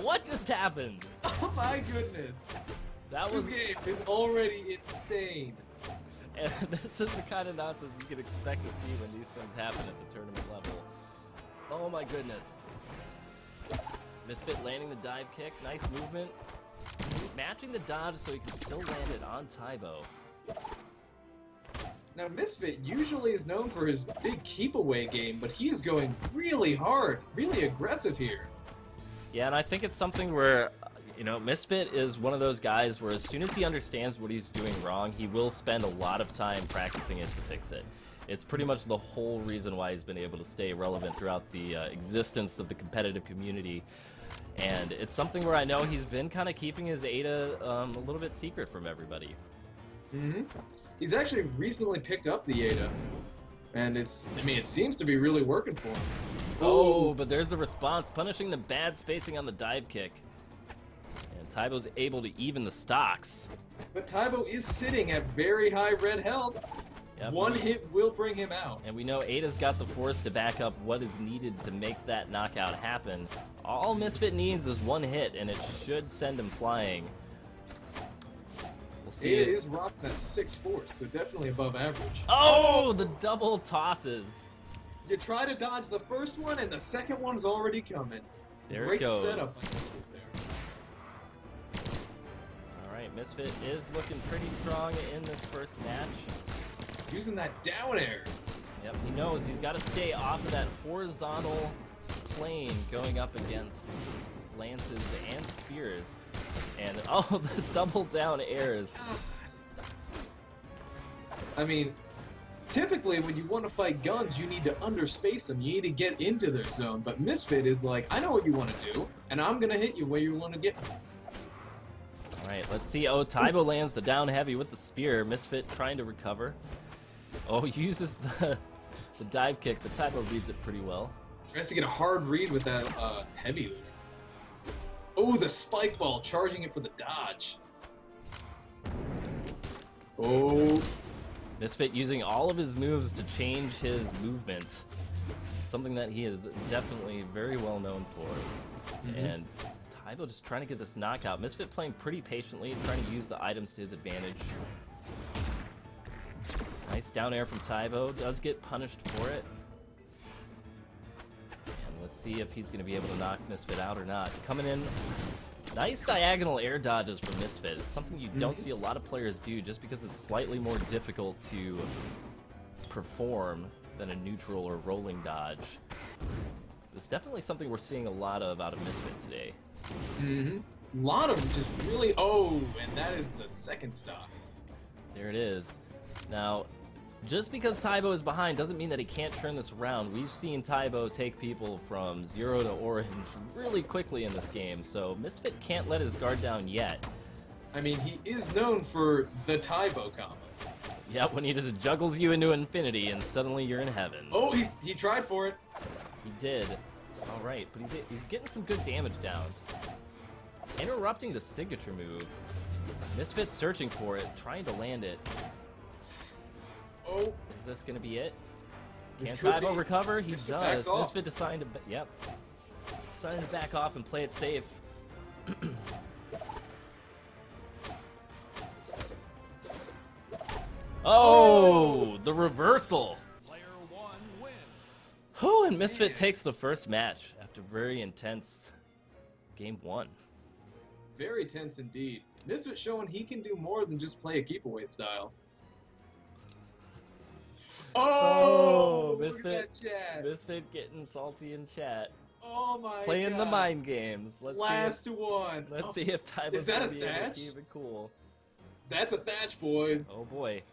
What just happened? Oh my goodness! That was. This game is already insane. And this is the kind of nonsense you can expect to see when these things happen at the tournament level. Oh my goodness. Misfit landing the dive kick, nice movement. Matching the dodge so he can still land it on Tybo. Now Misfit usually is known for his big keep away game, but he is going really hard, really aggressive here. Yeah, and I think it's something where, you know, Misfit is one of those guys where as soon as he understands what he's doing wrong, he will spend a lot of time practicing it to fix it. It's pretty much the whole reason why he's been able to stay relevant throughout the existence of the competitive community. And it's something where I know he's been kind of keeping his Ada a little bit secret from everybody. Mm-hmm. He's actually recently picked up the Ada, and it seems to be really working for him. Oh, but there's the response, punishing the bad spacing on the dive kick. And Tybo's able to even the stocks. But Tybo is sitting at very high red health. Yep. One hit will bring him out. And we know Ada's got the force to back up what is needed to make that knockout happen. All Misfit needs is one hit, and it should send him flying. We'll see. Ada is rocking that 6 force, so definitely above average. Oh, the double tosses. You try to dodge the first one, and the second one's already coming. There Great it goes. Setup by Misfit there. Alright, Misfit is looking pretty strong in this first match. Using that down air. Yep, he knows he's got to stay off of that horizontal plane going up against lances and spears. And, oh, the double down airs. I mean, typically when you want to fight guns, you need to underspace them. You need to get into their zone. But Misfit is like, I know what you want to do, and I'm going to hit you where you want to get me. Alright, let's see. Oh, Tybo lands the down heavy with the spear. Misfit trying to recover. Oh, uses the dive kick, but Tybo reads it pretty well. Tries to get a hard read with that heavy lure. Oh, the spike ball, charging it for the dodge. Oh. Misfit using all of his moves to change his movement. Something that he is definitely very well known for. Mm-hmm. And Tybo just trying to get this knockout. Misfit playing pretty patiently, trying to use the items to his advantage. Nice down air from Tybo. Does get punished for it. And let's see if he's going to be able to knock Misfit out or not. Coming in. Nice diagonal air dodges from Misfit. It's something you don't see a lot of players do just because it's slightly more difficult to perform than a neutral or rolling dodge. It's definitely something we're seeing a lot of out of Misfit today. Mm-hmm. A lot of them just really... Oh, and that is the second stop. There it is. Now, just because Tybo is behind doesn't mean that he can't turn this around. We've seen Tybo take people from 0 to orange really quickly in this game, so Misfit can't let his guard down yet. I mean, he is known for the Tybo combo. Yep, when he just juggles you into infinity and suddenly you're in heaven. Oh, he tried for it. He did. All right, but he's getting some good damage down. Interrupting the signature move. Misfit searching for it, trying to land it. Oh. Is this going to be it? Can This could Tybo be. recover? He Misfit backs does. off. Misfit decided to, yep. Decided to back off and play it safe. Oh, the reversal. Player 1 wins. Oh, and Misfit takes the first match after very intense game 1. Very tense indeed. Misfit showing he can do more than just play a keep away style. Oh, look at Misfit, that chat. Misfit getting salty in chat. Oh my Playing god. the mind games. Last one. Let's see if Tybo's Is that gonna a be able to thatch? keep it cool. That's a thatch, boys. Oh boy.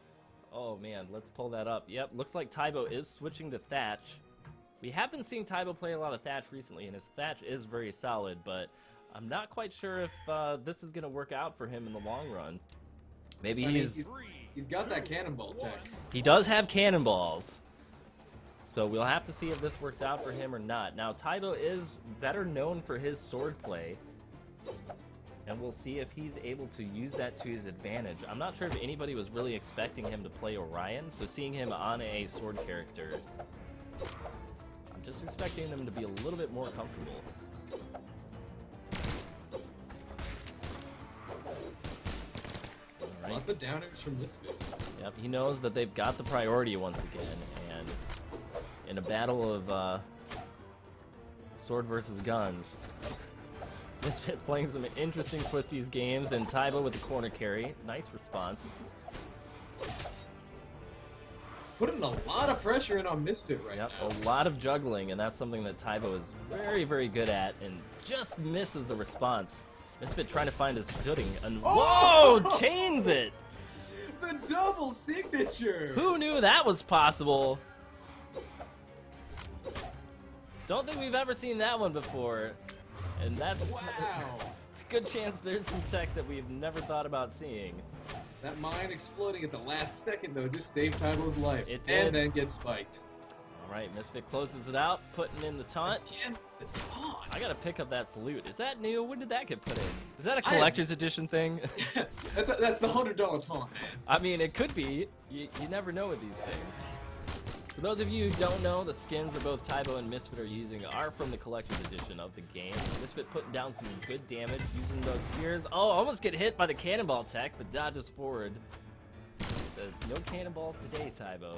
Oh man, let's pull that up. Yep, looks like Tybo is switching to thatch. We have been seeing Tybo play a lot of thatch recently, and his thatch is very solid, but I'm not quite sure if this is going to work out for him in the long run. Maybe he's got that cannonball tech. He does have cannonballs. So we'll have to see if this works out for him or not. Now, Tybo is better known for his sword play, and we'll see if he's able to use that to his advantage. I'm not sure if anybody was really expecting him to play Orion, so seeing him on a sword character, I'm just expecting them to be a little bit more comfortable. Right. Lots of downers from Misfit. Yep, he knows that they've got the priority once again, and in a battle of sword versus guns, Misfit playing some interesting footsies games, and Tybo with the corner carry. Nice response. Putting a lot of pressure in on Misfit right now. A lot of juggling, and that's something that Tybo is very, very good at, and just misses the response. Misfit trying to find his footing, and whoa! Chains it! The double signature! Who knew that was possible? Don't think we've ever seen that one before. And that's wow. It's a good chance there's some tech that we've never thought about seeing. That mine exploding at the last second, though, just saved Tybo's life. It did. And then gets spiked. Alright, Misfit closes it out, putting in the taunt. Again, the taunt! I gotta pick up that salute. Is that new? When did that get put in? Is that a collector's edition thing? that's the $100 taunt, man. I mean, it could be. You never know with these things. For those of you who don't know, the skins that both Tybo and Misfit are using are from the collector's edition of the game. Misfit putting down some good damage using those spears. Oh, almost get hit by the cannonball tech, but dodges forward. There's no cannonballs today, Tybo.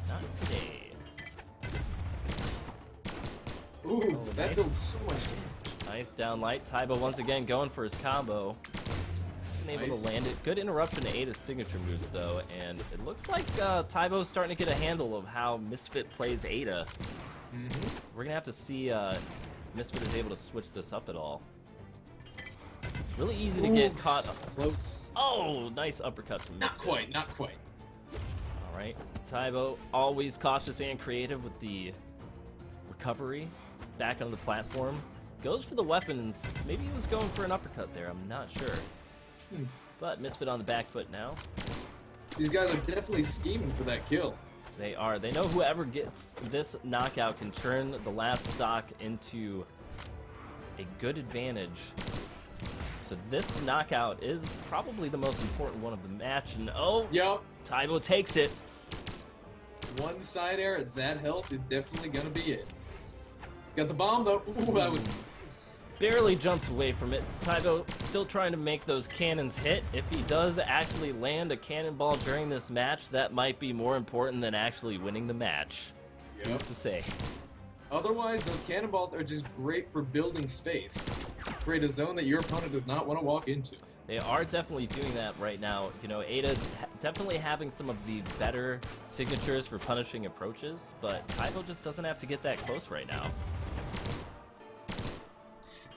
Not today. Ooh, that nice. builds so much damage. Nice down light. Tybo once again going for his combo. Wasn't able to land it. Good interruption to Ada's signature moves though, and it looks like Tybo's starting to get a handle of how Misfit plays Ada. We're gonna have to see if Misfit is able to switch this up at all. It's really easy to get caught. Close. Oh, nice uppercut from Misfit. Not quite, not quite. Alright, Tybo always cautious and creative with the recovery back on the platform. Goes for the weapons. Maybe he was going for an uppercut there, I'm not sure. But Misfit on the back foot now. These guys are definitely scheming for that kill. They are. They know whoever gets this knockout can turn the last stock into a good advantage. So this knockout is probably the most important one of the match. And oh, yep. Tybo takes it. One side air at that health is definitely going to be it. He's got the bomb though. Ooh, that was... Barely jumps away from it. Tybo still trying to make those cannons hit. If he does actually land a cannonball during this match, that might be more important than actually winning the match. Yep. Who's to say? Otherwise, those cannonballs are just great for building space. Create a zone that your opponent does not want to walk into. They are definitely doing that right now. You know, Ada definitely having some of the better signatures for punishing approaches, but Tybo just doesn't have to get that close right now.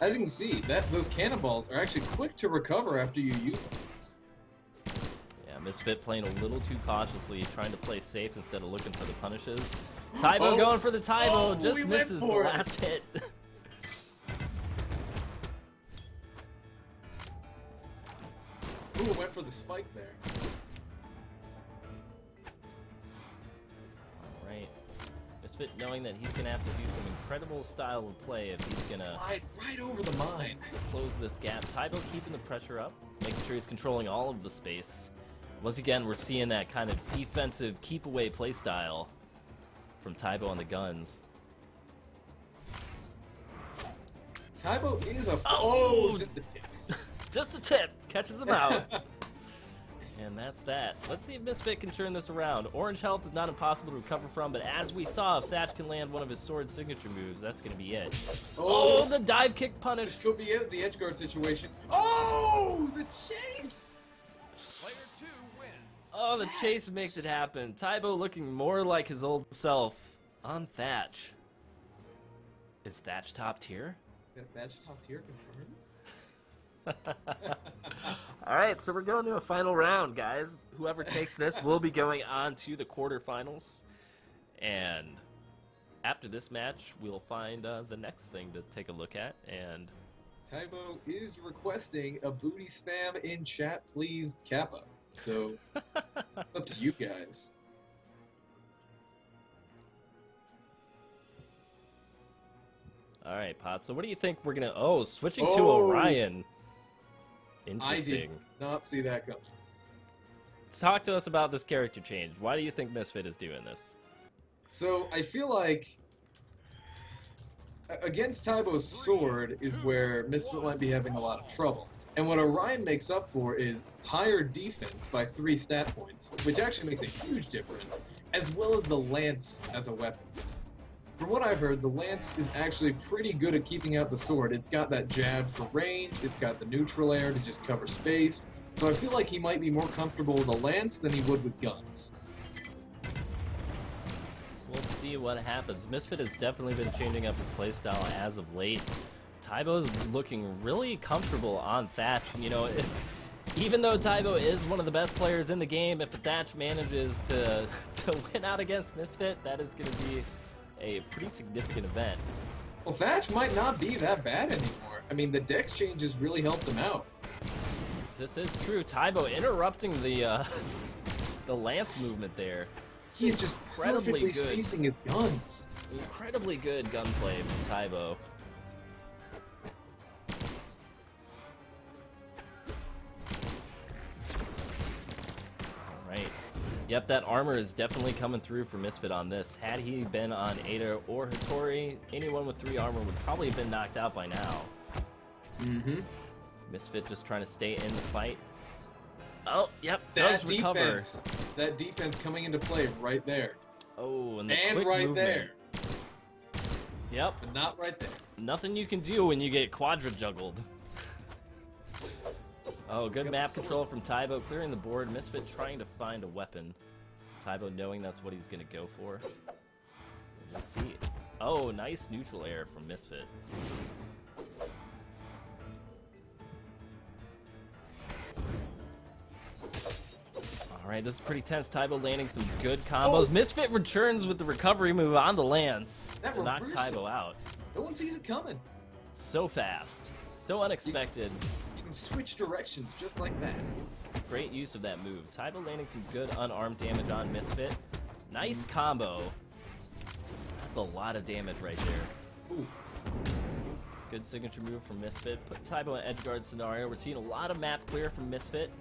As you can see, those cannonballs are actually quick to recover after you use them. Yeah, Misfit playing a little too cautiously, trying to play safe instead of looking for the punishes. Tybo going for the Tybo, just misses the last hit. Ooh, went for the spike there. Alright. Misfit knowing that he's going to have to do some incredible style of play if he's going to slide right over the mine. Close this gap. Tybo keeping the pressure up, making sure he's controlling all of the space. Once again, we're seeing that kind of defensive keep away play style from Tybo on the guns. Tybo is a... just a tip. Just a tip. Catches him out. And that's that. Let's see if Misfit can turn this around. Orange health is not impossible to recover from, but as we saw, if Thatch can land one of his sword signature moves, that's going to be it. Oh, the dive kick punish. This could be it, the edge guard situation. Oh, the chase! Player 2 wins. Oh, the chase makes it happen. Tybo looking more like his old self on Thatch. Is Thatch top tier? Got Thatch top tier confirmed? All right, so we're going to a final round, guys. Whoever takes this will be going on to the quarterfinals. And after this match, we'll find the next thing to take a look at. And Tybo is requesting a booty spam in chat, please, Kappa. So, it's up to you guys. all right, Pot. So what do you think we're gonna? Oh, switching to Orion. I Interesting. did not see that coming. Talk to us about this character change. Why do you think Misfit is doing this? So, I feel like against Tybo's sword is where Misfit might be having a lot of trouble. And what Orion makes up for is higher defense by 3 stat points, which actually makes a huge difference, as well as the lance as a weapon. From what I've heard, the lance is actually pretty good at keeping out the sword. It's got that jab for range, it's got the neutral air to just cover space, so I feel like he might be more comfortable with a lance than he would with guns. We'll see what happens. Misfit has definitely been changing up his playstyle as of late. Tybo's looking really comfortable on Thatch. You know, even though Tybo is one of the best players in the game, if Thatch manages to win out against Misfit, that is going to be a pretty significant event. Well, Thatch might not be that bad anymore. I mean, the dex changes really helped him out. This is true. Tybo interrupting the lance movement there. He's just Incredibly perfectly good. spacing his guns. Incredibly good gunplay from Tybo. Alright. Yep, that armor is definitely coming through for Misfit on this. Had he been on Ada or Hattori, anyone with 3 armor would probably have been knocked out by now. Mm-hmm. Misfit just trying to stay in the fight. Oh, yep, That does recover. that defense coming into play right there. Oh, and the And quick right movement. there. Yep, But not right there. nothing you can do when you get quadra juggled. Oh, good got map the sword. control from Tybo, clearing the board. Misfit trying to find a weapon. Tybo knowing that's what he's going to go for. We'll see. Oh, nice neutral air from Misfit. Alright, this is pretty tense. Tybo landing some good combos. Oh. Misfit returns with the recovery move on the lance. That to knock reversal. Tybo out. No one sees it coming. So fast. So unexpected. You can switch directions just like that. Great use of that move. Tybo landing some good unarmed damage on Misfit. Nice combo. That's a lot of damage right there. Ooh. Good signature move from Misfit. Put Tybo in edgeguard scenario. We're seeing a lot of map clear from Misfit.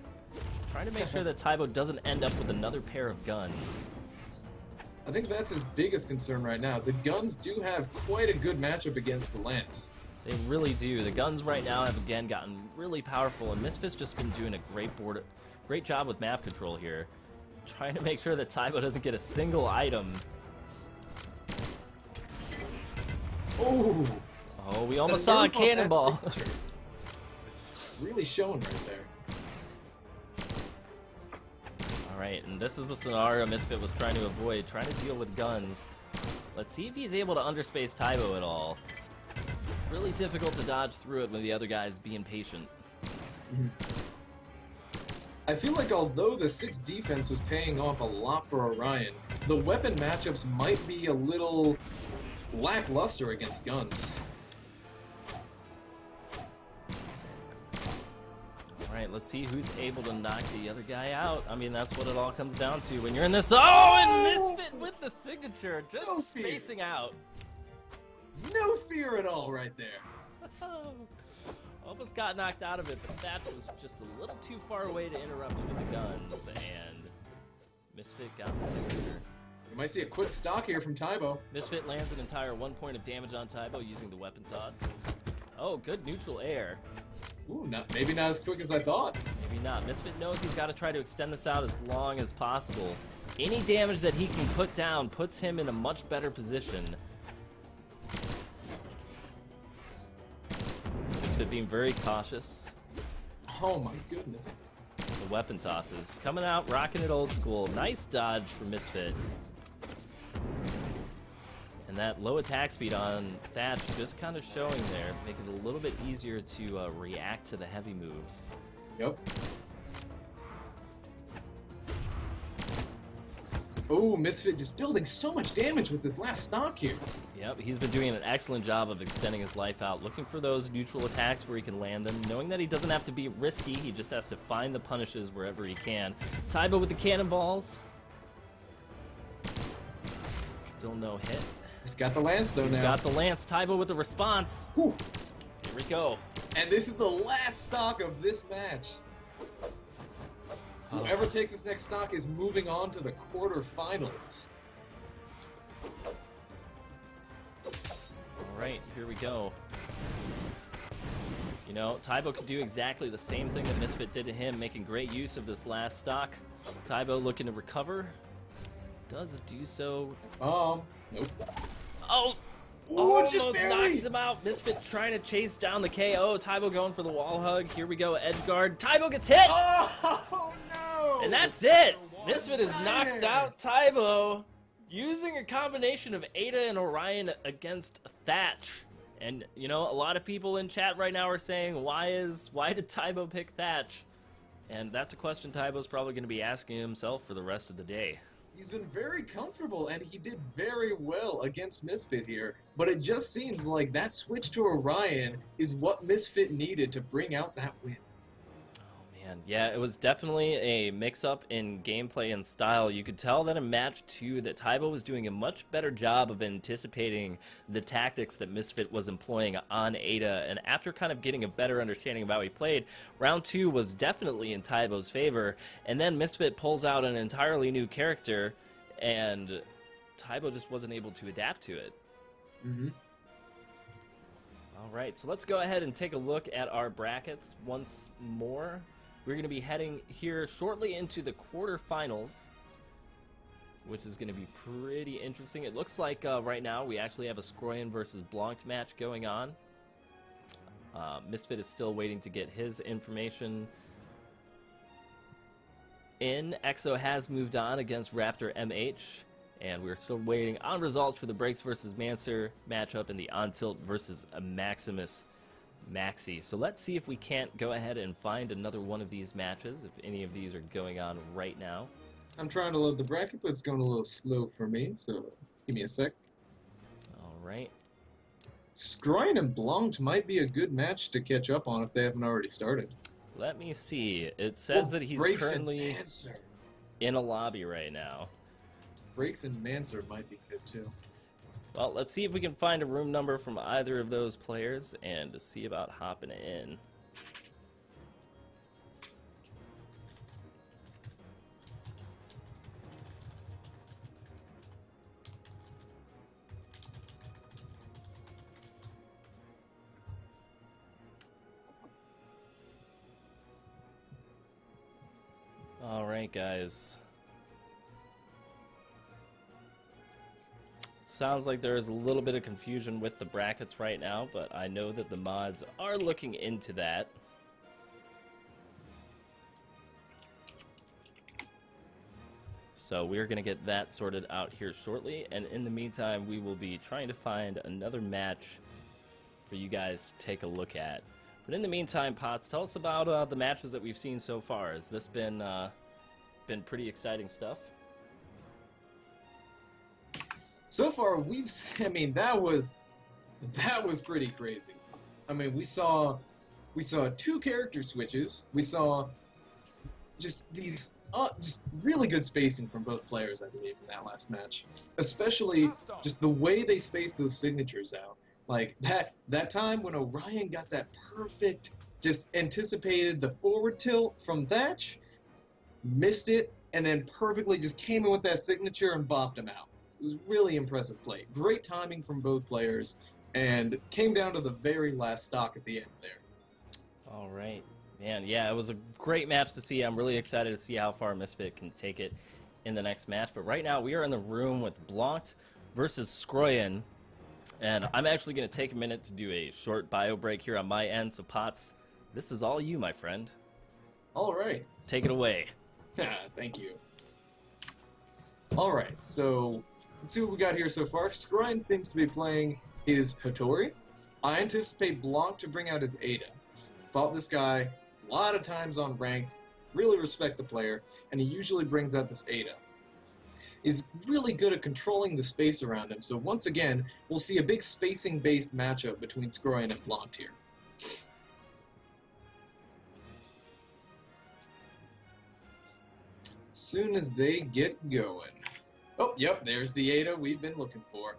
Trying to make sure that Tybo doesn't end up with another pair of guns. I think that's his biggest concern right now. The guns do have quite a good matchup against the lance. They really do. The guns right now have again gotten really powerful, and Misfit's just been doing a great job with map control here. Trying to make sure that Tybo doesn't get a single item. Oh! Oh, we almost saw a cannonball. Really showing right there. Alright, and this is the scenario Misfit was trying to avoid, trying to deal with guns. Let's see if he's able to underspace Tybo at all. Really difficult to dodge through it when the other guy's being patient. I feel like although the 6 defense was paying off a lot for Orion, the weapon matchups might be a little lackluster against guns. Alright, let's see who's able to knock the other guy out. I mean, that's what it all comes down to when you're in this. Oh, and Misfit with the signature, just No fear. spacing out. No fear at all right there. Almost got knocked out of it, but that was just a little too far away to interrupt him with the guns, and Misfit got the signature. You might see a quick stock here from Tybo. Misfit lands an entire 1 point of damage on Tybo using the weapon toss. Oh, good neutral air. Ooh, maybe not as quick as I thought. Maybe not. Misfit knows he's got to try to extend this out as long as possible. Any damage that he can put down puts him in a much better position. Misfit being very cautious. Oh my goodness. The weapon tosses. Coming out, rocking it old school. Nice dodge from Misfit. And that low attack speed on Thatch just kind of showing there, making it a little bit easier to react to the heavy moves. Yep. Oh, Misfit just building so much damage with this last stock here. Yep, he's been doing an excellent job of extending his life out, looking for those neutral attacks where he can land them, knowing that he doesn't have to be risky, he just has to find the punishes wherever he can. Tybo with the cannonballs. Still no hit. He's got the lance though. He's got the lance. Tybo with the response. Whew. Here we go. And this is the last stock of this match. Whoever takes this next stock is moving on to the quarterfinals. Alright, here we go. You know, Tybo could do exactly the same thing that Misfit did to him, making great use of this last stock. Tybo looking to recover. Does do so. Nope. Oh! Ooh, Almost just barely. knocks him out. Misfit trying to chase down the KO. Tybo going for the wall hug. Here we go, edge guard. Tybo gets hit! Oh, no! And that's it! Misfit has Scyan. knocked out Tybo using a combination of Ada and Orion against Thatch. And, you know, a lot of people in chat right now are saying, why did Tybo pick Thatch? And that's a question Tybo's probably going to be asking himself for the rest of the day. He's been very comfortable, and he did very well against Misfit here. But it just seems like that switch to Orion is what Misfit needed to bring out that win. Man, yeah, it was definitely a mix-up in gameplay and style. You could tell that in match 2 that Tybo was doing a much better job of anticipating the tactics that Misfit was employing on Ada, and after kind of getting a better understanding of how he played, round 2 was definitely in Tybo's favor, and then Misfit pulls out an entirely new character, and Tybo just wasn't able to adapt to it. Alright, so let's go ahead and take a look at our brackets once more. We're going to be heading here shortly into the quarterfinals, which is going to be pretty interesting. It looks like right now we actually have a Scyan versus Blan match going on. Misfit is still waiting to get his information in. EXO has moved on against Raptor MH, and we're still waiting on results for the Breaks versus Mancer matchup and the On Tilt versus a Maximus Maxi. So let's see if we can't go ahead and find another one of these matches, if any of these are going on right now. I'm trying to load the bracket, but it's going a little slow for me, so give me a sec. Alright. Scyan and Blan might be a good match to catch up on if they haven't already started. Let me see. It says that he's Breaks currently and Mancer. in a lobby right now. Breaks and Mancer might be good too. Well, let's see if we can find a room number from either of those players and to see about hopping in. Alright, guys. Sounds like there is a little bit of confusion with the brackets right now, but I know that the mods are looking into that. So we're going to get that sorted out here shortly, and in the meantime we will be trying to find another match for you guys to take a look at. But in the meantime, Potts, tell us about the matches that we've seen so far. Has this been pretty exciting stuff? So far, I mean, that was pretty crazy. I mean, we saw 2 character switches. We saw just these just really good spacing from both players, I believe, in that last match. Especially just the way they spaced those signatures out. Like that time when Orion got that perfect, just anticipated the forward tilt from Thatch, missed it, and then perfectly just came in with that signature and bopped him out. It was really impressive play. Great timing from both players, and came down to the very last stock at the end there. All right. Man, yeah, it was a great match to see. I'm really excited to see how far Misfit can take it in the next match. But right now, we are in the room with Blan versus Scyan. And I'm actually going to take a minute to do a short bio break here on my end. So, Potts, this is all you, my friend. All right. Take it away. Thank you. All right, so Let's see what we got here so far. Scyan seems to be playing his Hattori. I anticipate Blanc to bring out his Ada. Fought this guy a lot of times on ranked. Really respect the player, and he usually brings out this Ada. He's really good at controlling the space around him, so once again, we'll see a big spacing-based matchup between Scyan and Blanc here. Soon as they get going. Oh, yep, there's the Ada we've been looking for.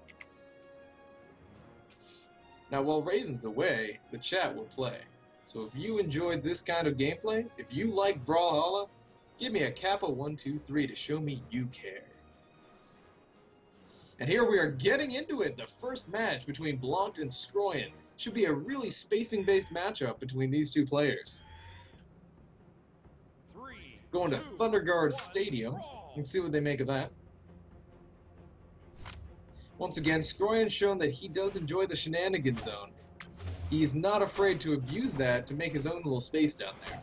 Now, while Raidhyn's away, the chat will play. So if you enjoyed this kind of gameplay, if you like Brawlhalla, give me a Kappa 123 to show me you care. And here we are getting into it. The first match between Blanc and Scyan. Should be a really spacing-based matchup between these two players. Going to Thunderguard Stadium. You can see what they make of that. Once again, Scyan's shown that he does enjoy the shenanigan zone. He's not afraid to abuse that to make his own little space down there.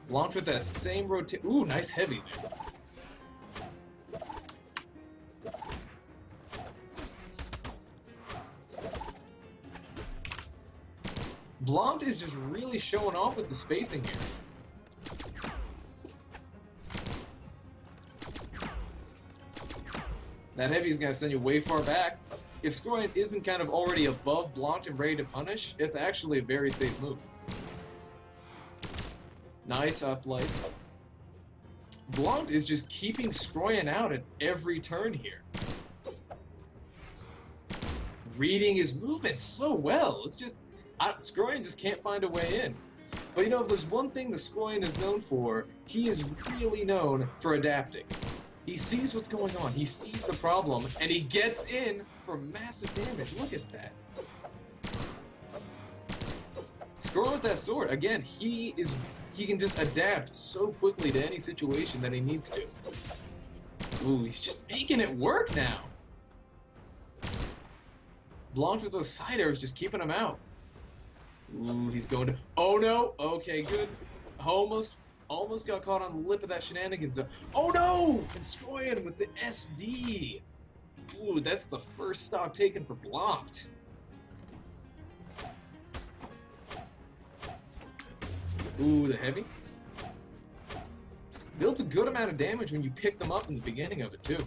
Blanc with that same rotation. Ooh, nice heavy there. Blanc is just really showing off with the spacing here. That heavy is going to send you way far back. If Scyan isn't kind of already above Blanc and ready to punish, it's actually a very safe move. Nice uplights. Blanc is just keeping Scyan out at every turn here. Reading his movements so well. It's just... Scyan just can't find a way in. But you know, if there's one thing that Scyan is known for, he is really known for adapting. He sees what's going on, he sees the problem, and he gets in for massive damage. Look at that. Scyan with that sword, again, he can just adapt so quickly to any situation that he needs to. Ooh, he's just making it work now. Blanc with those side arrows just keeping him out. Ooh, he's going to... Oh, no! Okay, good. Almost got caught on the lip of that shenanigans. Oh, no! And Scyan with the SD. Ooh, that's the first stock taken for Blanc. Ooh, the heavy. Builds a good amount of damage when you pick them up in the beginning of it, too.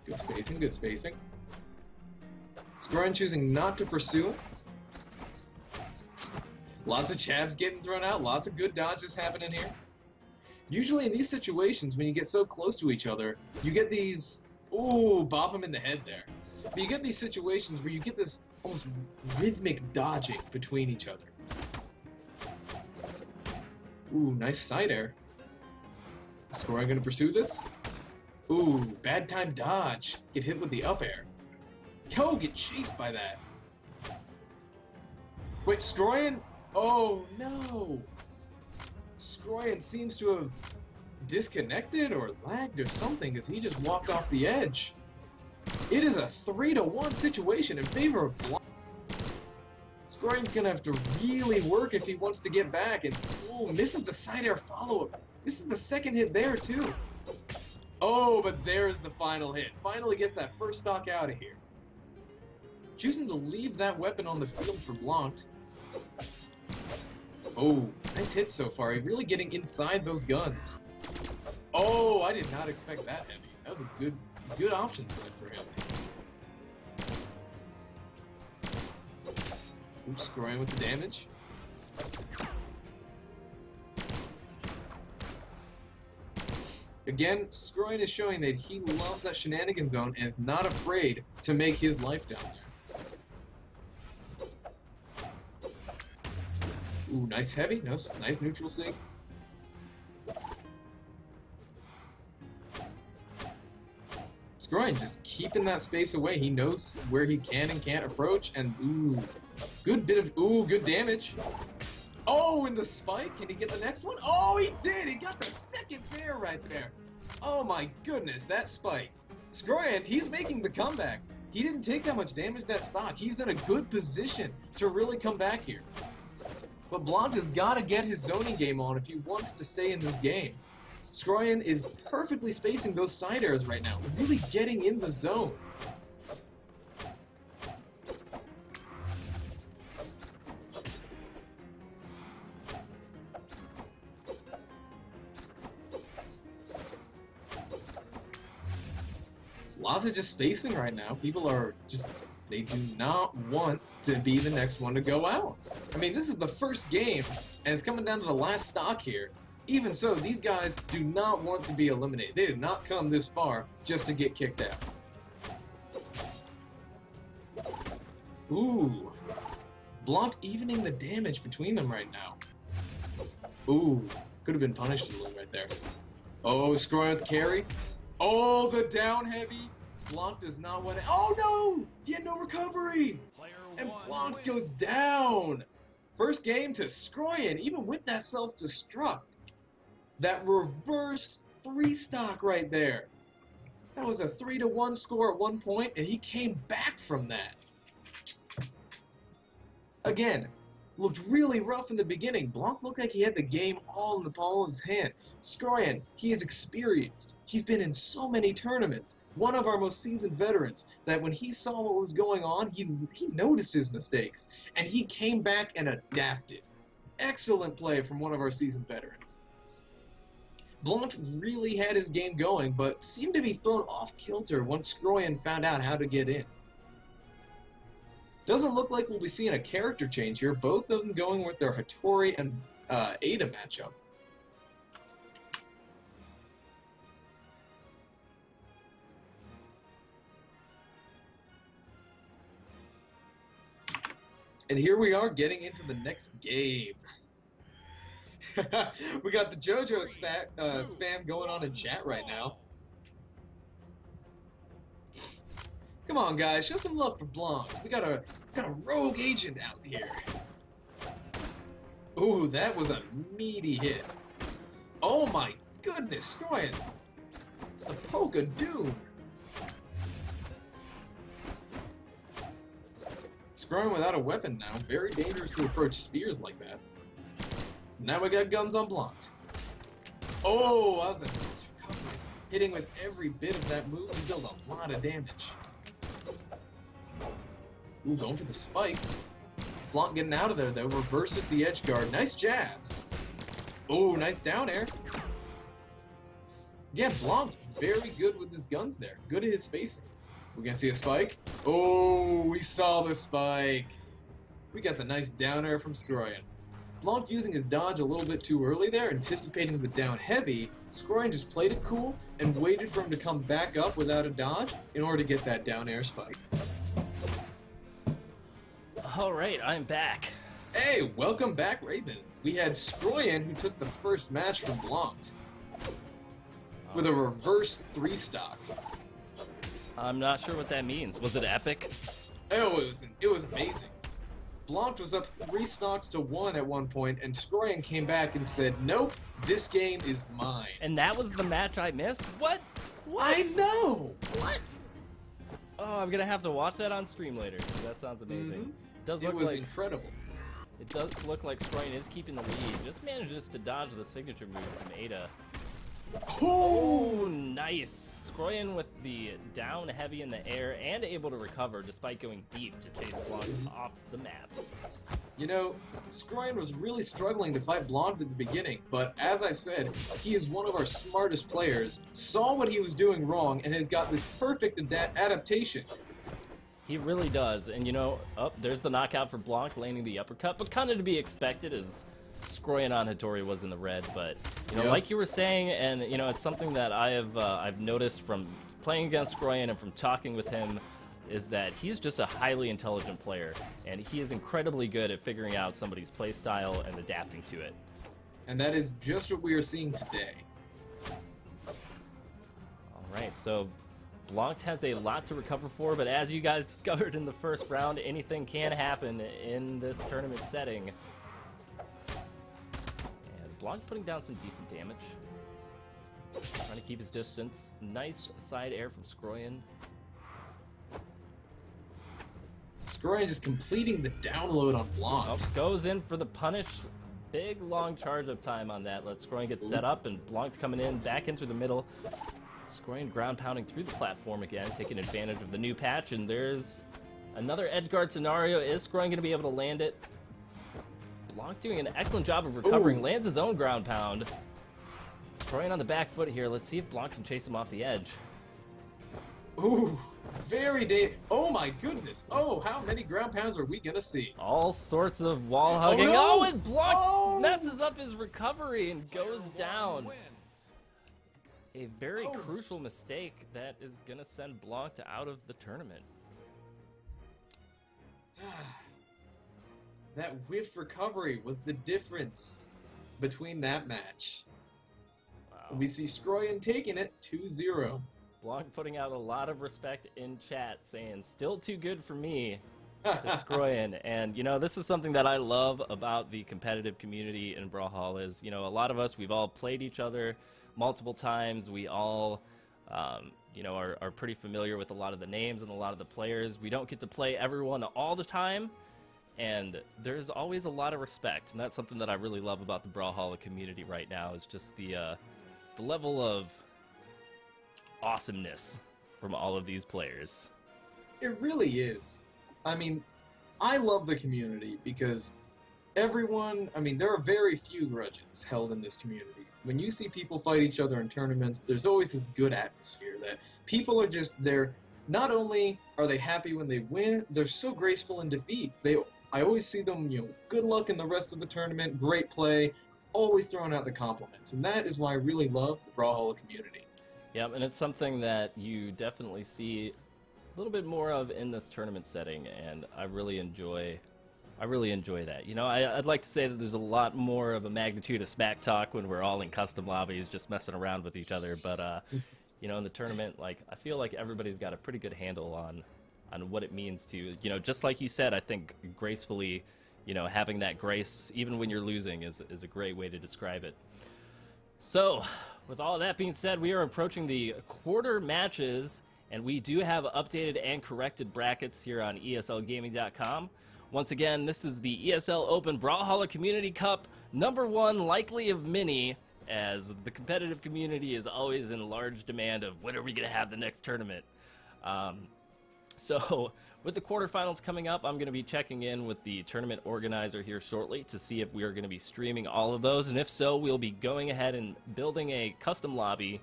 Good spacing, good spacing. Scyan choosing not to pursue it. Lots of chabs getting thrown out, lots of good dodges happening here. Usually in these situations, when you get so close to each other, you get these... Ooh, bop him in the head there. But you get these situations where you get this almost rhythmic dodging between each other. Ooh, nice side air. Scyan gonna pursue this? Ooh, bad time dodge. Get hit with the up air. Go get chased by that. Wait, Scyan? Oh no! Scyan seems to have disconnected or lagged or something as he just walked off the edge. It is a 3-to-1 situation in favor of Blanc. Scyan's gonna have to really work if he wants to get back, and ooh, misses the side air follow-up. Misses the second hit there too. Oh, but there's the final hit. Finally gets that first stock out of here. Choosing to leave that weapon on the field for Blanc. Oh, nice hits so far. He's really getting inside those guns. Oh, I did not expect that heavy. That was a good option set for him. Oops, Scyan with the damage. Again, Scyan is showing that he loves that shenanigan zone and is not afraid to make his life down there. Ooh, nice heavy. Nice neutral sig. Scyan just keeping that space away. He knows where he can and can't approach, and ooh, good damage. Oh, and the spike. Can he get the next one? Oh, he did. He got the second dare right there. Oh my goodness, that spike. Scyan, he's making the comeback. He didn't take that much damage that stock. He's in a good position to really come back here. But Blan has got to get his zoning game on if he wants to stay in this game. Scyan is perfectly spacing those side airs right now, really getting in the zone. Lots of just spacing right now. People are just, they do not want to be the next one to go out. I mean, this is the first game, and it's coming down to the last stock here. Even so, these guys do not want to be eliminated. They did not come this far just to get kicked out. Ooh. Blan evening the damage between them right now. Ooh. Could have been punished a little right there. Oh, Scyan with the carry. Oh, the down heavy. Blan does not want to. Oh no! He had no recovery! And Blan goes down! First game to Scyan, even with that self-destruct. That reverse 3-stock right there. That was a 3-1 score at one point, and he came back from that. Again, looked really rough in the beginning. Blan looked like he had the game all in the palm of his hand. Scyan, he is experienced. He's been in so many tournaments. One of our most seasoned veterans, that when he saw what was going on, he noticed his mistakes, and he came back and adapted. Excellent play from one of our seasoned veterans. Blan really had his game going, but seemed to be thrown off kilter once Scyan found out how to get in. Doesn't look like we'll be seeing a character change here, both of them going with their Hattori and Ada matchup. And here we are getting into the next game. We got the JoJo spam going on in chat right now. Come on, guys, show some love for Blan. We got a rogue agent out here. Ooh, that was a meaty hit. Oh my goodness, Scyan. The poke of doom. Scyan without a weapon now. Very dangerous to approach spears like that. Now we got guns unblocked. Oh, that was a nice recovery. Hitting with every bit of that move and dealt a lot of damage. Ooh, going for the spike. Blan getting out of there though, reverses the edge guard. Nice jabs. Oh, nice down air. Yeah, Blan very good with his guns there. Good at his spacing. We're gonna see a spike. Oh, we saw the spike. We got the nice down air from Scyan. Blan using his dodge a little bit too early there, anticipating the down heavy. Scyan just played it cool and waited for him to come back up without a dodge in order to get that down air spike. Alright, I'm back. Hey, welcome back, Raidhyn. We had Scyan who took the first match from Blan with a reverse 3-stock. I'm not sure what that means. Was it epic? Oh, it was amazing. Blan was up 3 stocks to 1 at one point, and Scyan came back and said, "Nope, this game is mine." And that was the match I missed? What? What? I know! What? Oh, I'm gonna have to watch that on stream later. That sounds amazing. It was incredible. It does look like Scyan is keeping the lead. Just manages to dodge the signature move from Ada. Oh, nice. Scyan with the down heavy in the air and able to recover despite going deep to chase Blan off the map. You know, Scyan was really struggling to fight Blan at the beginning, but as I said, he is one of our smartest players, saw what he was doing wrong, and has got this perfect adaptation. He really does, and you know, there's the knockout for Blan, landing the uppercut, but kind of to be expected as Scyan on Hattori was in the red, but you know, like you were saying, and you know, it's something that I've noticed from playing against Scyan and from talking with him, is that he's just a highly intelligent player, and he is incredibly good at figuring out somebody's play style and adapting to it. And that is just what we are seeing today. All right, so Blan has a lot to recover for, but as you guys discovered in the first round, anything can happen in this tournament setting. Blan putting down some decent damage. Trying to keep his distance. Nice side air from Scyan. Scyan just completing the download on Blan. Oh, goes in for the punish. Big long charge up time on that. Let Scyan get set up, and Blanc coming in back in through the middle. Scyan ground pounding through the platform again, taking advantage of the new patch, and there's another edge guard scenario. Is Scyan going to be able to land it? Blanc doing an excellent job of recovering, lands his own ground pound. Scyan on the back foot here. Let's see if Blanc can chase him off the edge. Ooh, oh my goodness. Oh, how many ground pounds are we gonna see? All sorts of wall hugging. Oh, no! And Blanc messes up his recovery and goes down. A very crucial mistake that is gonna send Blanc out of the tournament. That whiff recovery was the difference between that match. Wow. We see Scyan taking it 2-0. Blanc putting out a lot of respect in chat, saying, still too good for me, to Scyan. And, you know, this is something that I love about the competitive community in Brawlhalla is, you know, a lot of us, we've all played each other multiple times. We all, you know, are pretty familiar with a lot of the names and a lot of the players. We don't get to play everyone all the time, and there's always a lot of respect. And that's something that I really love about the Brawlhalla community right now is just the level of awesomeness from all of these players. It really is. I mean, I love the community because everyone, I mean, there are very few grudges held in this community. When you see people fight each other in tournaments, there's always this good atmosphere that people are just there. Not only are they happy when they win, they're so graceful in defeat. I always see them, you know, good luck in the rest of the tournament, great play, always throwing out the compliments. And that is why I really love the Brawlhalla community. Yep, and it's something that you definitely see a little bit more of in this tournament setting, and I really enjoy that. You know, I'd like to say that there's a lot more of a magnitude of smack talk when we're all in custom lobbies just messing around with each other, but you know, in the tournament, like, I feel like everybody's got a pretty good handle on what it means to, you know, just like you said, I think gracefully, you know, having that grace even when you're losing is a great way to describe it. So, with all of that being said, we are approaching the quarter matches, and we do have updated and corrected brackets here on ESLGaming.com. Once again, this is the ESL Open Brawlhalla Community Cup, #1 likely of many, as the competitive community is always in large demand of when are we going to have the next tournament. So, with the quarterfinals coming up, I'm going to be checking in with the tournament organizer here shortly to see if we are going to be streaming all of those, and if so, we'll be going ahead and building a custom lobby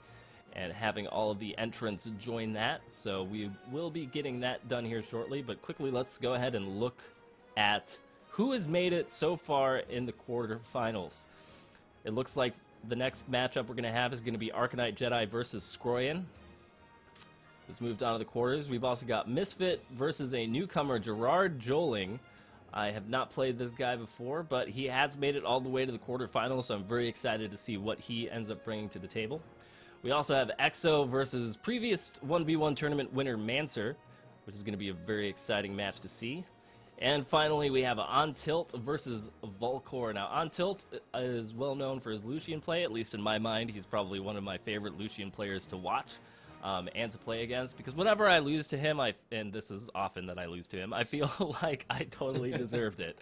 and having all of the entrants join that. So we will be getting that done here shortly, but quickly let's go ahead and look at who has made it so far in the quarterfinals. It looks like the next matchup we're going to have is going to be Arcanite Jedi versus Scyan. Who's moved on to the quarters. We've also got Misfit versus a newcomer, Gerard Joling. I have not played this guy before, but he has made it all the way to the quarterfinals, so I'm very excited to see what he ends up bringing to the table. We also have EXO versus previous 1v1 tournament winner Manser, which is going to be a very exciting match to see. And finally, we have On Tilt versus Volcor. Now, On Tilt is well known for his Lucian play, at least in my mind. He's probably one of my favorite Lucian players to watch. And to play against, because whenever I lose to him, and this is often that I lose to him, I feel like I totally deserved it.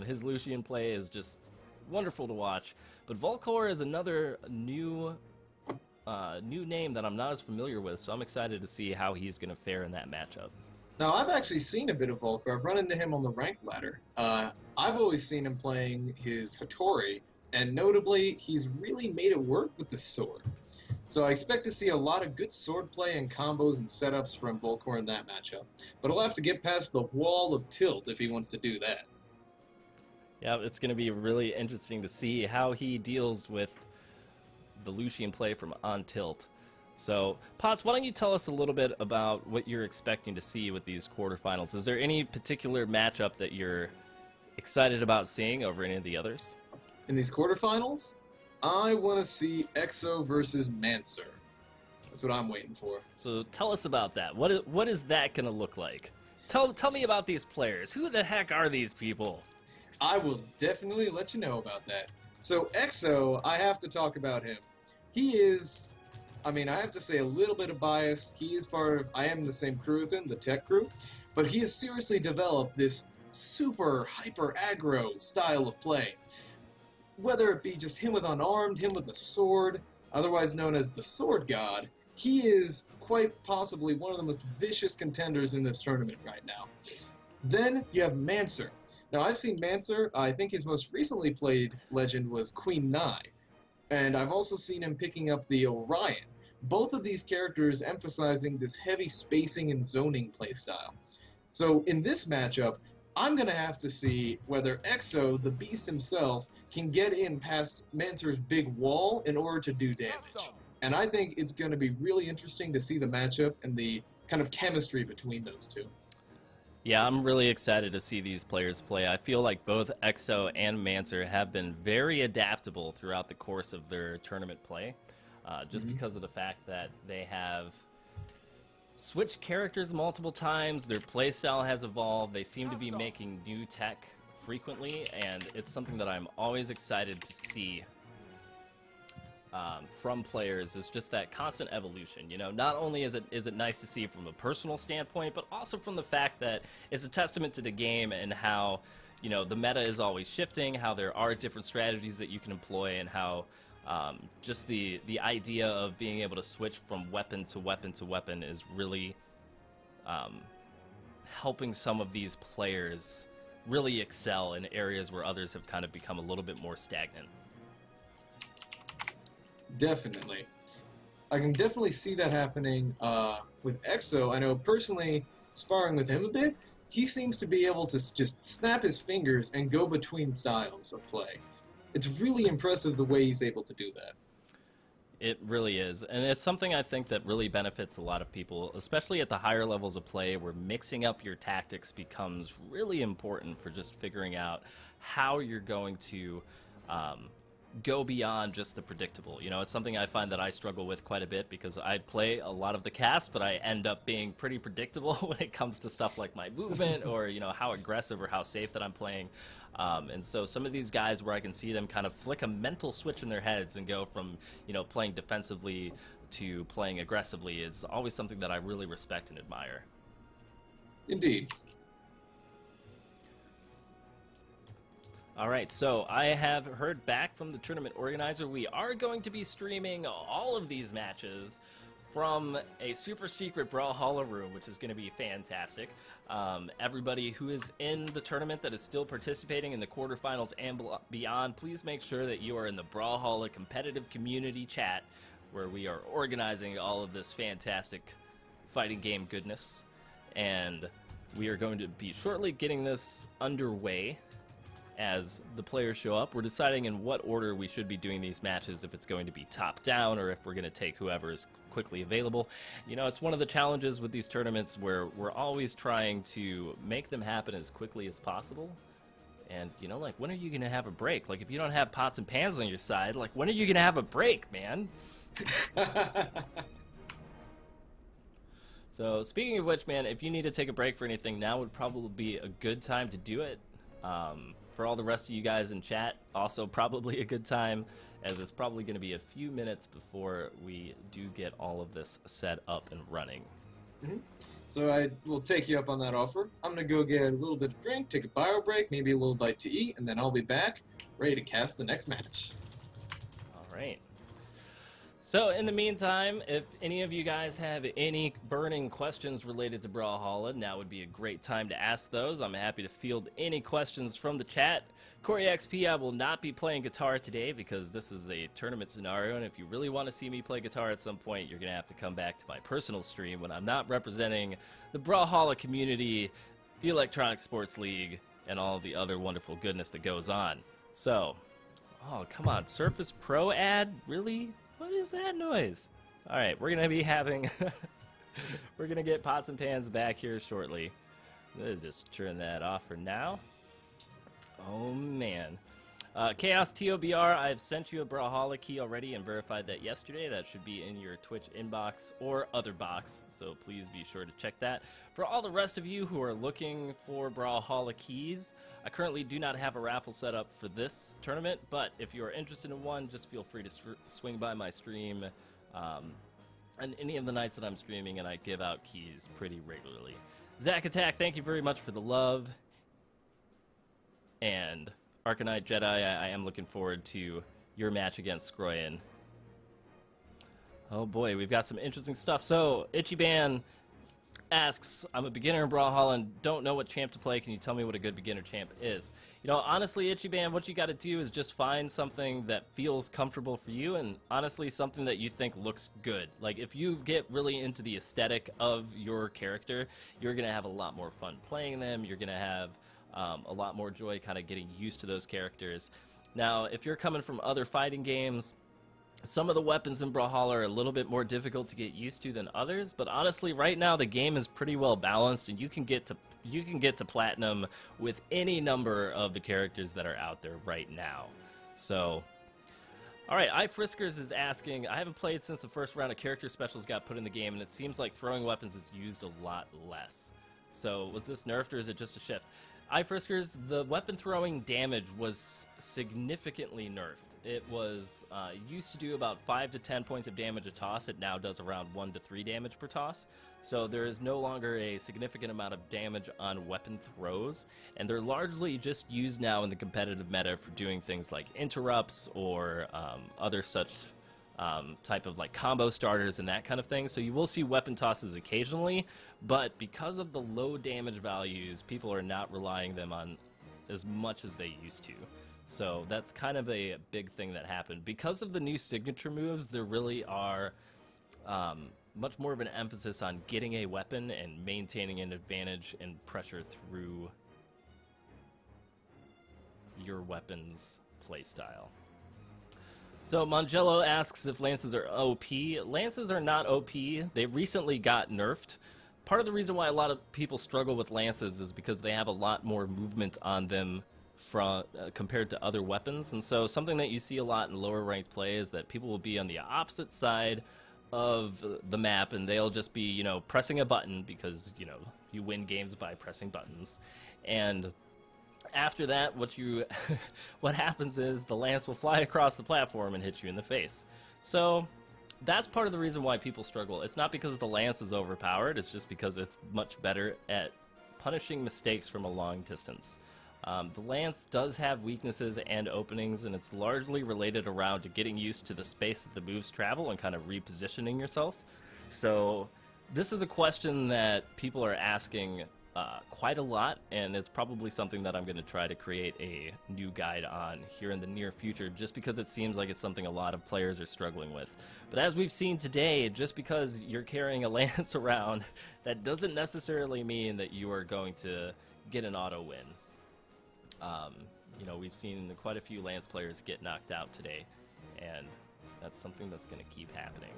His Lucian play is just wonderful to watch. But Volcor is another new name that I'm not as familiar with, so I'm excited to see how he's going to fare in that matchup. Now, I've actually seen a bit of Volcor. I've run into him on the rank ladder. I've always seen him playing his Hattori, and notably, he's really made it work with the sword. So I expect to see a lot of good sword play and combos and setups from Volcor in that matchup. But he'll have to get past the wall of tilt if he wants to do that. Yeah, it's going to be really interesting to see how he deals with the Lucian play from On Tilt. So, Pots, why don't you tell us a little bit about what you're expecting to see with these quarterfinals? Is there any particular matchup that you're excited about seeing over any of the others? In these quarterfinals, I want to see EXO versus Manser. That's what I'm waiting for. So tell us about that. What is that going to look like? Tell me about these players. Who the heck are these people? I will definitely let you know about that. So EXO, I have to talk about him. He is I mean, I have to say a little bit of bias. He is part of, I am the same crew as him, the tech crew, but he has seriously developed this super hyper aggro style of play. Whether it be just him with unarmed, him with the sword, otherwise known as the Sword God, he is quite possibly one of the most vicious contenders in this tournament right now. Then you have Mancer. Now I've seen Mancer, I think his most recently played legend was Queen Nai, and I've also seen him picking up the Orion. Both of these characters emphasizing this heavy spacing and zoning playstyle. So in this matchup, I'm going to have to see whether Exo, the beast himself, can get in past Mancer's big wall in order to do damage. And I think it's going to be really interesting to see the matchup and the kind of chemistry between those two. Yeah, I'm really excited to see these players play. I feel like both Exo and Mancer have been very adaptable throughout the course of their tournament play, just because of the fact that they have switched characters multiple times, their playstyle has evolved, they seem to be making new tech frequently, and it's something that I'm always excited to see from players, is just that constant evolution. You know, not only is it nice to see from a personal standpoint, but also from the fact that it's a testament to the game and how, you know, the meta is always shifting, how there are different strategies that you can employ, and how just the idea of being able to switch from weapon to weapon to weapon is really helping some of these players really excel in areas where others have kind of become a little bit more stagnant. Definitely. I can definitely see that happening with Exo. I know personally, sparring with him a bit, he seems to be able to just snap his fingers and go between styles of play. It's really impressive the way he's able to do that. It really is, and it's something I think that really benefits a lot of people, especially at the higher levels of play, where mixing up your tactics becomes really important for just figuring out how you're going to go beyond just the predictable. You know, it's something I find that I struggle with quite a bit because I play a lot of the cast, but I end up being pretty predictable when it comes to stuff like my movement or, you know, how aggressive or how safe that I'm playing. And so some of these guys where I can see them kind of flick a mental switch in their heads and go from, you know, playing defensively to playing aggressively is always something that I really respect and admire. Indeed. All right, so I have heard back from the tournament organizer. We are going to be streaming all of these matches from a super secret Brawlhalla room, which is going to be fantastic. Everybody who is in the tournament that is still participating in the quarterfinals and beyond, please make sure that you are in the Brawlhalla competitive community chat, where we are organizing all of this fantastic fighting game goodness. And we are going to be shortly getting this underway. As the players show up, we're deciding in what order we should be doing these matches, if it's going to be top down or if we're going to take whoever is quickly available. You know, it's one of the challenges with these tournaments where we're always trying to make them happen as quickly as possible. And, you know, like, when are you going to have a break? Like, if you don't have pots and pans on your side, like, when are you going to have a break, man? So, speaking of which, man, if you need to take a break for anything, now would probably be a good time to do it. For all the rest of you guys in chat, also probably a good time, as it's probably going to be a few minutes before we do get all of this set up and running. So I will take you up on that offer. I'm going to go get a little bit of drink, take a bio break, maybe a little bite to eat, and then I'll be back, ready to cast the next match. All right. So in the meantime, if any of you guys have any burning questions related to Brawlhalla, now would be a great time to ask those. I'm happy to field any questions from the chat. Corey XP, I will not be playing guitar today because this is a tournament scenario, and if you really want to see me play guitar at some point, you're going to have to come back to my personal stream when I'm not representing the Brawlhalla community, the Electronic Sports League, and all the other wonderful goodness that goes on. So, oh, come on, Surface Pro ad? Really? What is that noise? All right, we're going to be having... we're going to get Pots and Pans back here shortly. Let's just turn that off for now. Oh, man. Chaos TOBR, I have sent you a Brawlhalla key already and verified that yesterday. That should be in your Twitch inbox or other box, so please be sure to check that. For all the rest of you who are looking for Brawlhalla keys, I currently do not have a raffle set up for this tournament, but if you are interested in one, just feel free to swing by my stream on any of the nights that I'm streaming, and I give out keys pretty regularly. Zack Attack, thank you very much for the love. And Arcanite Jedi, I am looking forward to your match against Scyan. Oh boy, we've got some interesting stuff. So, Ichiban asks, I'm a beginner in Brawlhalla and don't know what champ to play. Can you tell me what a good beginner champ is? You know, honestly, Ichiban, what you got to do is just find something that feels comfortable for you, and honestly, something that you think looks good. Like, if you get really into the aesthetic of your character, you're going to have a lot more fun playing them. You're going to have a lot more joy kind of getting used to those characters. Now, if you're coming from other fighting games, some of the weapons in Brawlhalla are a little bit more difficult to get used to than others, but honestly, right now the game is pretty well balanced, and you can get to platinum with any number of the characters that are out there right now. So, all right, iFriskers is asking, I haven't played since the first round of character specials got put in the game, and it seems like throwing weapons is used a lot less. So, was this nerfed or is it just a shift? iFriskers, the weapon throwing damage was significantly nerfed. It was used to do about 5 to 10 points of damage a toss. It now does around 1 to 3 damage per toss. So there is no longer a significant amount of damage on weapon throws, and they're largely just used now in the competitive meta for doing things like interrupts or other such type of like combo starters and that kind of thing. So you will see weapon tosses occasionally, but because of the low damage values, people are not relying them on as much as they used to. So that's kind of a big thing that happened. Because of the new signature moves, there really are much more of an emphasis on getting a weapon and maintaining an advantage and pressure through your weapon's playstyle. So Mangello asks if Lances are OP. Lances are not OP. They recently got nerfed. Part of the reason why a lot of people struggle with Lances is because they have a lot more movement on them from compared to other weapons. And so something that you see a lot in lower ranked play is that people will be on the opposite side of the map, and they'll just be, you know, pressing a button because, you know, you win games by pressing buttons. And after that, what happens is the lance will fly across the platform and hit you in the face. So that's part of the reason why people struggle. It's not because the lance is overpowered, it's just because it's much better at punishing mistakes from a long distance. The lance does have weaknesses and openings, and it's largely related around to getting used to the space that the moves travel and kind of repositioning yourself. So this is a question that people are asking quite a lot, and it's probably something that I'm going to try to create a new guide on here in the near future, just because it seems like it's something a lot of players are struggling with. But as we've seen today, just because you're carrying a lance around, that doesn't necessarily mean that you are going to get an auto win. You know, we've seen quite a few lance players get knocked out today, and that's something that's going to keep happening.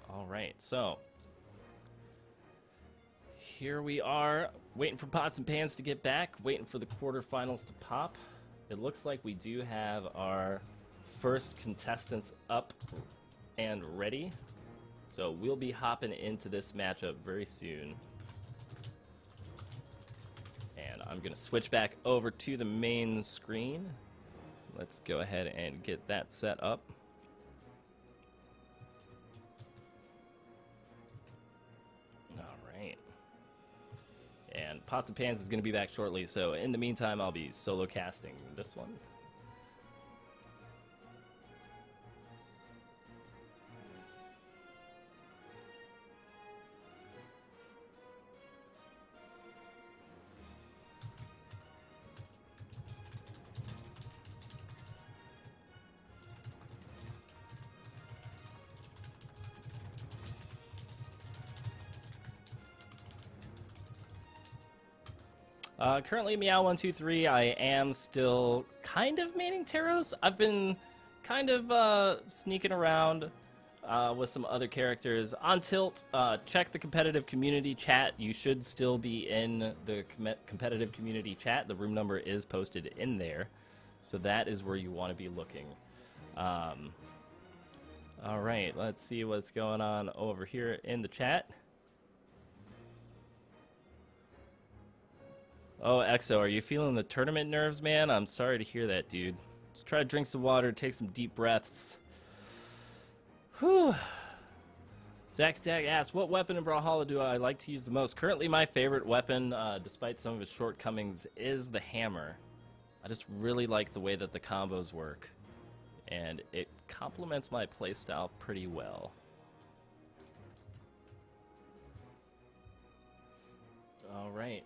All right, so here we are, waiting for Pots and Pans to get back, waiting for the quarterfinals to pop. It looks like we do have our first contestants up and ready, so we'll be hopping into this matchup very soon. And I'm going to switch back over to the main screen. Let's go ahead and get that set up. And Pots and Pans is going to be back shortly, so in the meantime, I'll be solo casting this one. Currently, Meow123, I am still kind of maining Taros. I've been kind of sneaking around with some other characters. On Tilt, check the competitive community chat. You should still be in the competitive community chat. The room number is posted in there. So that is where you want to be looking. All right, let's see what's going on over here in the chat. Oh, Exo, are you feeling the tournament nerves, man? I'm sorry to hear that, dude. Let's try to drink some water, take some deep breaths. Whew. Zach Stag asks, what weapon in Brawlhalla do I like to use the most? Currently, my favorite weapon, despite some of its shortcomings, is the hammer. I just really like the way that the combos work, and it complements my playstyle pretty well. All right.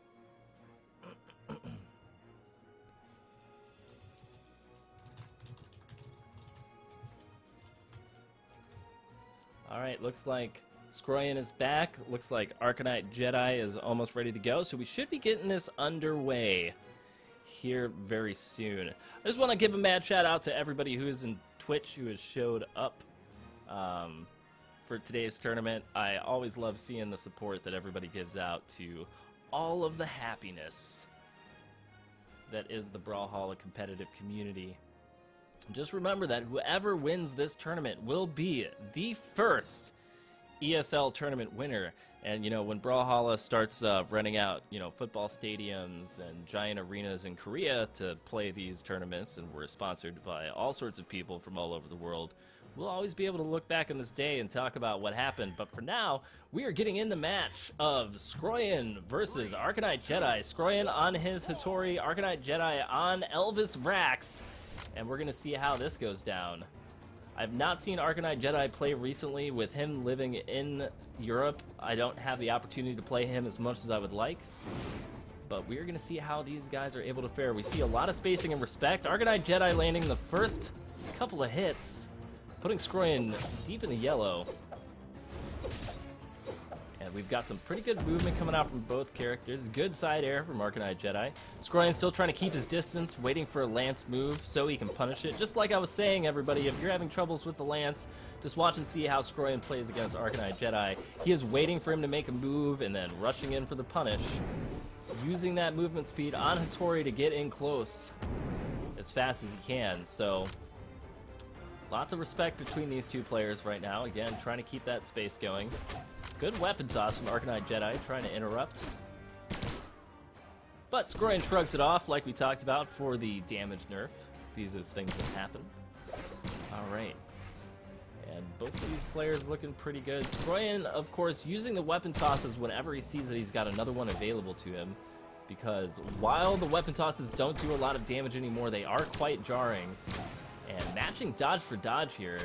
All right, looks like Scyan is back. Looks like Arcanite Jedi is almost ready to go, so we should be getting this underway here very soon. I just want to give a mad shout out to everybody who is in Twitch who has showed up for today's tournament. I always love seeing the support that everybody gives out to all of the happiness that is the Brawlhalla competitive community. Just remember that whoever wins this tournament will be the first ESL tournament winner. And, you know, when Brawlhalla starts renting out, you know, football stadiums and giant arenas in Korea to play these tournaments, and we're sponsored by all sorts of people from all over the world, we'll always be able to look back on this day and talk about what happened. But for now, we are getting in the match of Scyan versus Arcanite Jedi. Scyan on his Hattori, Arcanite Jedi on Elvis Vrax. And we're going to see how this goes down. I've not seen Arcanite Jedi play recently. With him living in Europe, I don't have the opportunity to play him as much as I would like. But we're going to see how these guys are able to fare. We see a lot of spacing and respect. Arcanite Jedi landing the first couple of hits, putting Scyan deep in the yellow. And we've got some pretty good movement coming out from both characters. Good side air from Arcanite Jedi. Scyan still trying to keep his distance, waiting for a Lance move so he can punish it. Just like I was saying, everybody, if you're having troubles with the Lance, just watch and see how Scyan plays against Arcanite Jedi. He is waiting for him to make a move and then rushing in for the punish, using that movement speed on Hattori to get in close as fast as he can. So lots of respect between these two players right now. Again, trying to keep that space going. Good weapon toss from Arcanite Jedi, trying to interrupt. But Scyan shrugs it off, like we talked about, for the damage nerf. These are the things that happen. Alright. And both of these players looking pretty good. Scyan, of course, using the weapon tosses whenever he sees that he's got another one available to him. Because while the weapon tosses don't do a lot of damage anymore, they are quite jarring. And matching dodge for dodge here.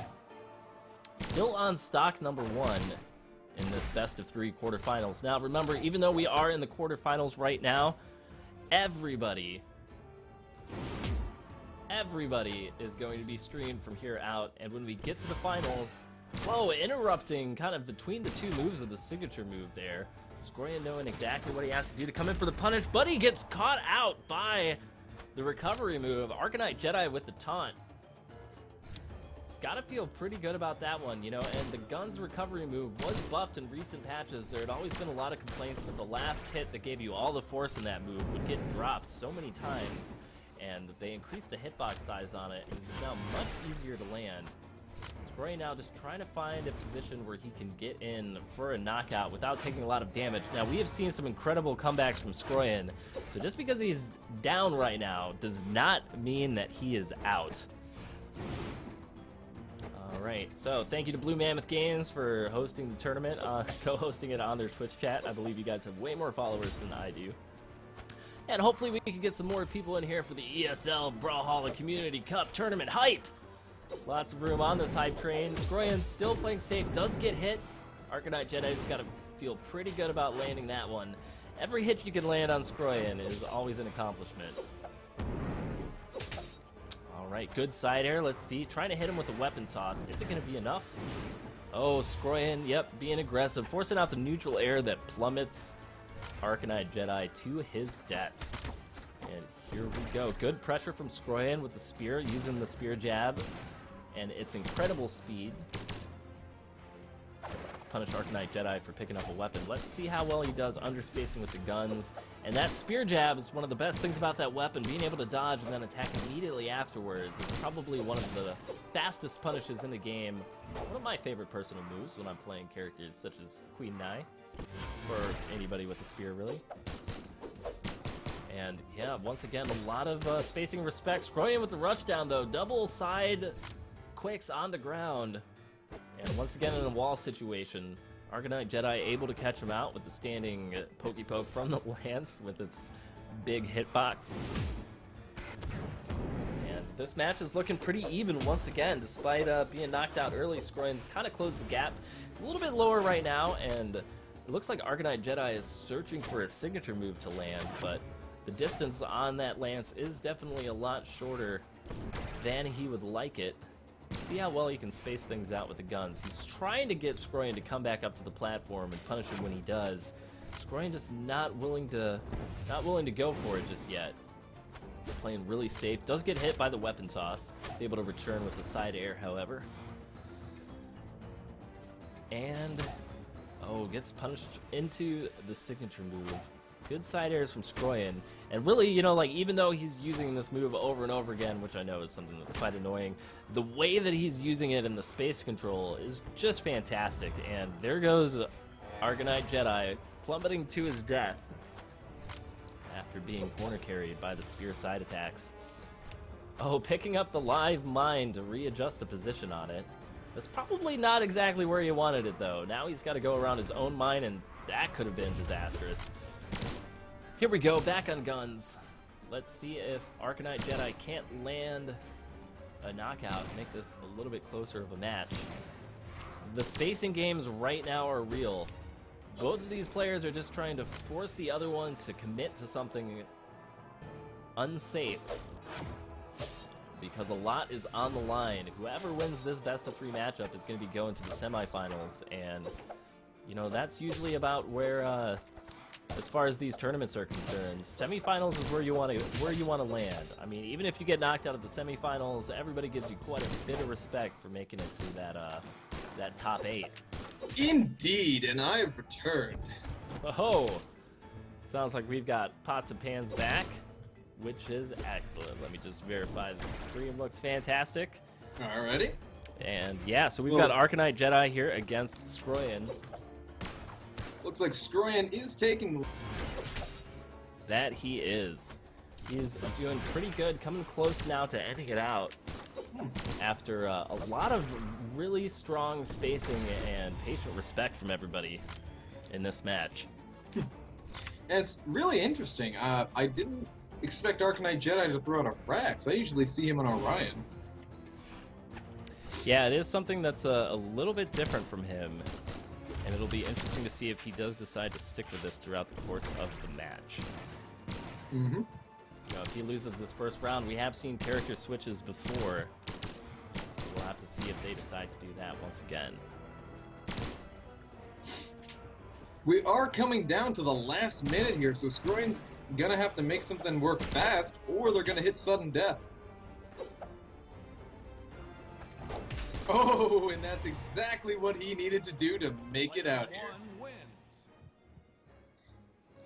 Still on stock number 1 in this best of 3 quarterfinals. Now remember, even though we are in the quarterfinals right now, everybody is going to be streamed from here out, and when we get to the finals, whoa, interrupting kind of between the two moves of the signature move there. Scyan knowing exactly what he has to do to come in for the punish, but he gets caught out by the recovery move. Arcanite Jedi with the taunt. Gotta feel pretty good about that one, you know, and the gun's recovery move was buffed in recent patches. There had always been a lot of complaints that the last hit that gave you all the force in that move would get dropped so many times, and they increased the hitbox size on it, and it's now much easier to land. Scyan now just trying to find a position where he can get in for a knockout without taking a lot of damage. Now, we have seen some incredible comebacks from Scyan, so just because he's down right now does not mean that he is out. Alright, so thank you to Blue Mammoth Games for hosting the tournament, co-hosting it on their Twitch chat. I believe you guys have way more followers than I do. And hopefully we can get some more people in here for the ESL Brawlhalla Community Cup tournament hype. Lots of room on this hype train. Scyan still playing safe, does get hit. Arcanite Jedi's got to feel pretty good about landing that one. Every hit you can land on Scyan is always an accomplishment. Alright, good side air. Let's see. Trying to hit him with a weapon toss. Is it going to be enough? Oh, Scyan, yep, being aggressive. Forcing out the neutral air that plummets Arcanite Jedi to his death. And here we go. Good pressure from Scyan with the spear, using the spear jab. And its incredible speed. Punish Arcanite Jedi for picking up a weapon. Let's see how well he does underspacing with the guns. And that spear jab is one of the best things about that weapon. Being able to dodge and then attack immediately afterwards is probably one of the fastest punishes in the game. One of my favorite personal moves when I'm playing characters such as Queen Nai. Or anybody with a spear, really. And yeah, once again, a lot of spacing respect. Scroyan with the rush down though. Double side quicks on the ground. And once again in a wall situation. Arcanite Jedi able to catch him out with the standing pokey poke from the Lance with its big hitbox. And this match is looking pretty even once again, despite being knocked out early. Scroyan's kind of closed the gap. A little bit lower right now, and it looks like Arcanite Jedi is searching for a signature move to land, but the distance on that Lance is definitely a lot shorter than he would like it. See how well he can space things out with the guns. He's trying to get Scroyan to come back up to the platform and punish him when he does. Scroyan just not willing to go for it just yet. Playing really safe. Does get hit by the weapon toss. He's able to return with the side air, however. And gets punished into the signature move. Good side airs from Scroyan. And really, you know, like, even though he's using this move over and over again, which I know is something that's quite annoying, the way that he's using it in the space control is just fantastic. And there goes Arcanite Jedi plummeting to his death after being corner carried by the spear side attacks. Oh, picking up the live mine to readjust the position on it. That's probably not exactly where he wanted it, though. Now he's got to go around his own mine, and that could have been disastrous. Here we go, back on guns. Let's see if Arcanite Jedi can't land a knockout, make this a little bit closer of a match. The spacing games right now are real. Both of these players are just trying to force the other one to commit to something unsafe, because a lot is on the line. Whoever wins this best-of-3 matchup is going to be going to the semifinals, and you know, that's usually about where, as far as these tournaments are concerned, semifinals is where you want to land. I mean, even if you get knocked out of the semifinals, everybody gives you quite a bit of respect for making it to that top 8. Indeed, and I have returned. Oh, sounds like we've got Pots and Pans back, which is excellent. Let me just verify that the stream looks fantastic. Alrighty. And yeah, so we've got Arcanite Jedi here against Scroyan. Looks like Scroyan is taking... That he is. He's doing pretty good, coming close now to ending it out after a lot of really strong spacing and patient respect from everybody in this match. And it's really interesting. I didn't expect Arcanite Jedi to throw out a Frax. I usually see him on Orion. Yeah, it is something that's a little bit different from him. And it'll be interesting to see if he does decide to stick with this throughout the course of the match. Mm-hmm. You know, if he loses this first round, we have seen character switches before. We'll have to see if they decide to do that once again. We are coming down to the last minute here, so Scroyan's gonna have to make something work fast, or they're gonna hit sudden death. Oh, and that's exactly what he needed to do to make it out here.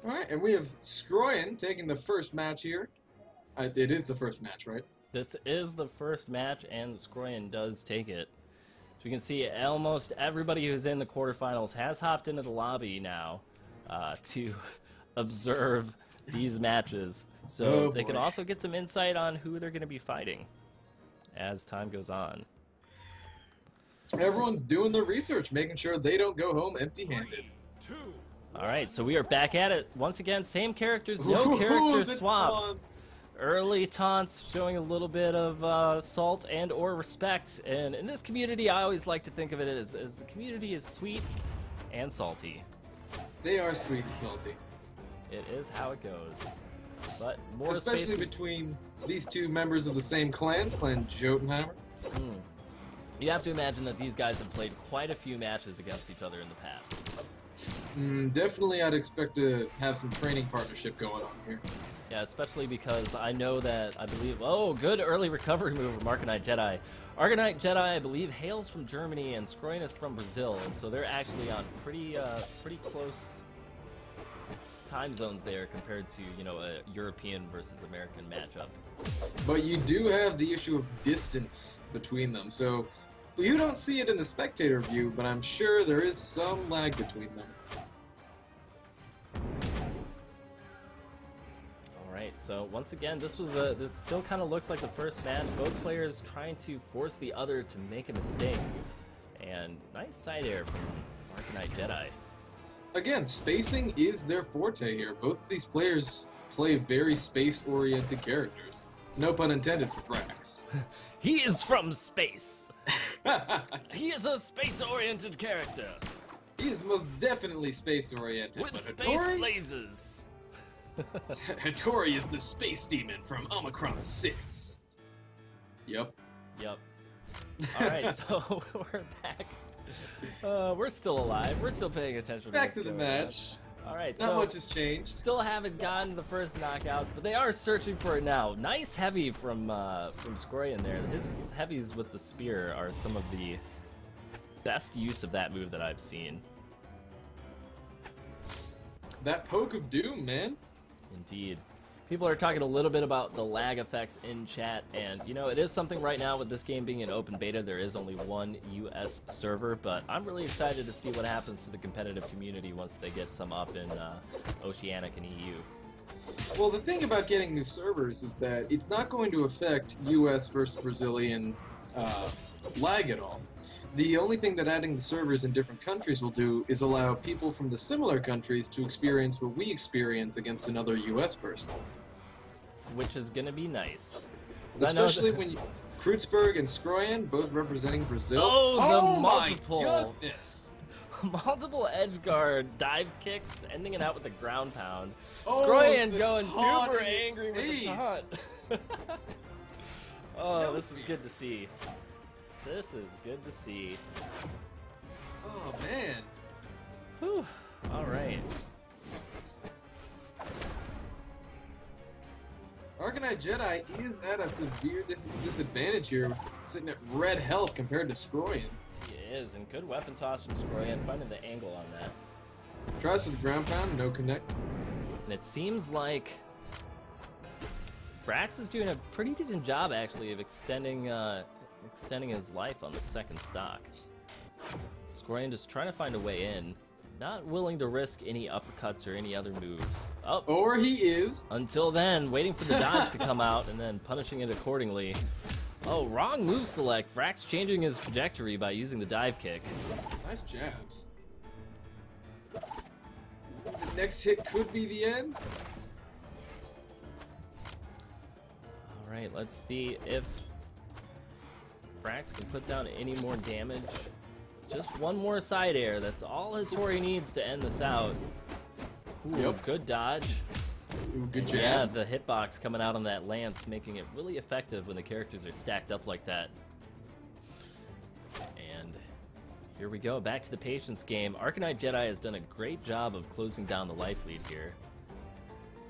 Alright, and we have Scroyan taking the first match here. It is the first match, right? This is the first match, and Scroyan does take it. So you can see almost everybody who's in the quarterfinals has hopped into the lobby now to observe these matches. So they can also get some insight on who they're going to be fighting as time goes on. Everyone's doing their research, making sure they don't go home empty-handed. All right, so we are back at it once again. Same characters, no character swap. Taunts. Early taunts showing a little bit of salt and or respect. And in this community, I always like to think of it as the community is sweet and salty. They are sweet and salty. It is how it goes. But more especially between these two members of the same clan, Clan Jotunheimer. You have to imagine that these guys have played quite a few matches against each other in the past. Definitely I'd expect to have some training partnership going on here. Yeah, especially because I know that, I believe, good early recovery move from Arcanite Jedi. Arcanite Jedi, I believe, hails from Germany and Scroyan is from Brazil, and so they're actually on pretty close time zones there compared to, you know, a European versus American matchup. But you do have the issue of distance between them, so you don't see it in the spectator view, but I'm sure there is some lag between them. Alright, right, so once again, this still kind of looks like the first match. Both players trying to force the other to make a mistake. And nice side air from Arcanite Jedi. Again, spacing is their forte here. Both of these players play very space-oriented characters. No pun intended for Frax. He is from space. He is a space-oriented character. He is most definitely space-oriented. With but space Hattori? lasers. Hattori is the space demon from Omicron 6. Yep. Yep. Alright, so we're back. We're still alive. We're still paying attention. Back to the match. Alright, Not so much has changed. still haven't gotten the first knockout, but they are searching for it now. Nice heavy from Scyan there. His heavies with the spear are some of the best use of that move that I've seen. That poke of doom, man. Indeed. People are talking a little bit about the lag effects in chat, and you know, it is something right now with this game being in open beta. There is only one US server, but I'm really excited to see what happens to the competitive community once they get some up in Oceanic and EU. Well, the thing about getting new servers is that it's not going to affect US versus Brazilian lag at all. The only thing that adding the servers in different countries will do is allow people from the similar countries to experience what we experience against another US person. Which is gonna be nice. Especially when you, Kreutzberg and Scyan, both representing Brazil. Oh, the multiple. My goodness! Multiple edge guard dive kicks, ending it out with a ground pound. Oh, Scyan the going taunt super in his angry with the face. taunt. Oh, this is good to see. This is good to see. Oh, man. Whew. Alright. Arcanite Jedi is at a severe disadvantage here, sitting at red health compared to Scyan. He is, and good weapon toss from Scyan, finding the angle on that. Tries for the ground pound, no connect. And it seems like Frax is doing a pretty decent job, actually, of extending his life on the second stock. Scyan just trying to find a way in, not willing to risk any uppercuts or any other moves. Oh, Or he is. until then, waiting for the dodge to come out and then punishing it accordingly. Oh, wrong move select. Frax changing his trajectory by using the dive kick. Nice jabs. The next hit could be the end. Alright, let's see if Frax can put down any more damage. Just one more side air. That's all Hattori needs to end this out. Ooh, Yep. good dodge. Ooh, good Yeah, jabs. the hitbox coming out on that lance, making it really effective when the characters are stacked up like that. And here we go, back to the patience game. Arcanite Jedi has done a great job of closing down the life lead here.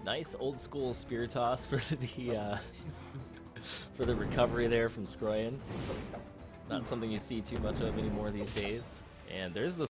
Nice old school spear toss for the for the recovery there from Scyan. Not something you see too much of anymore these days. And there's the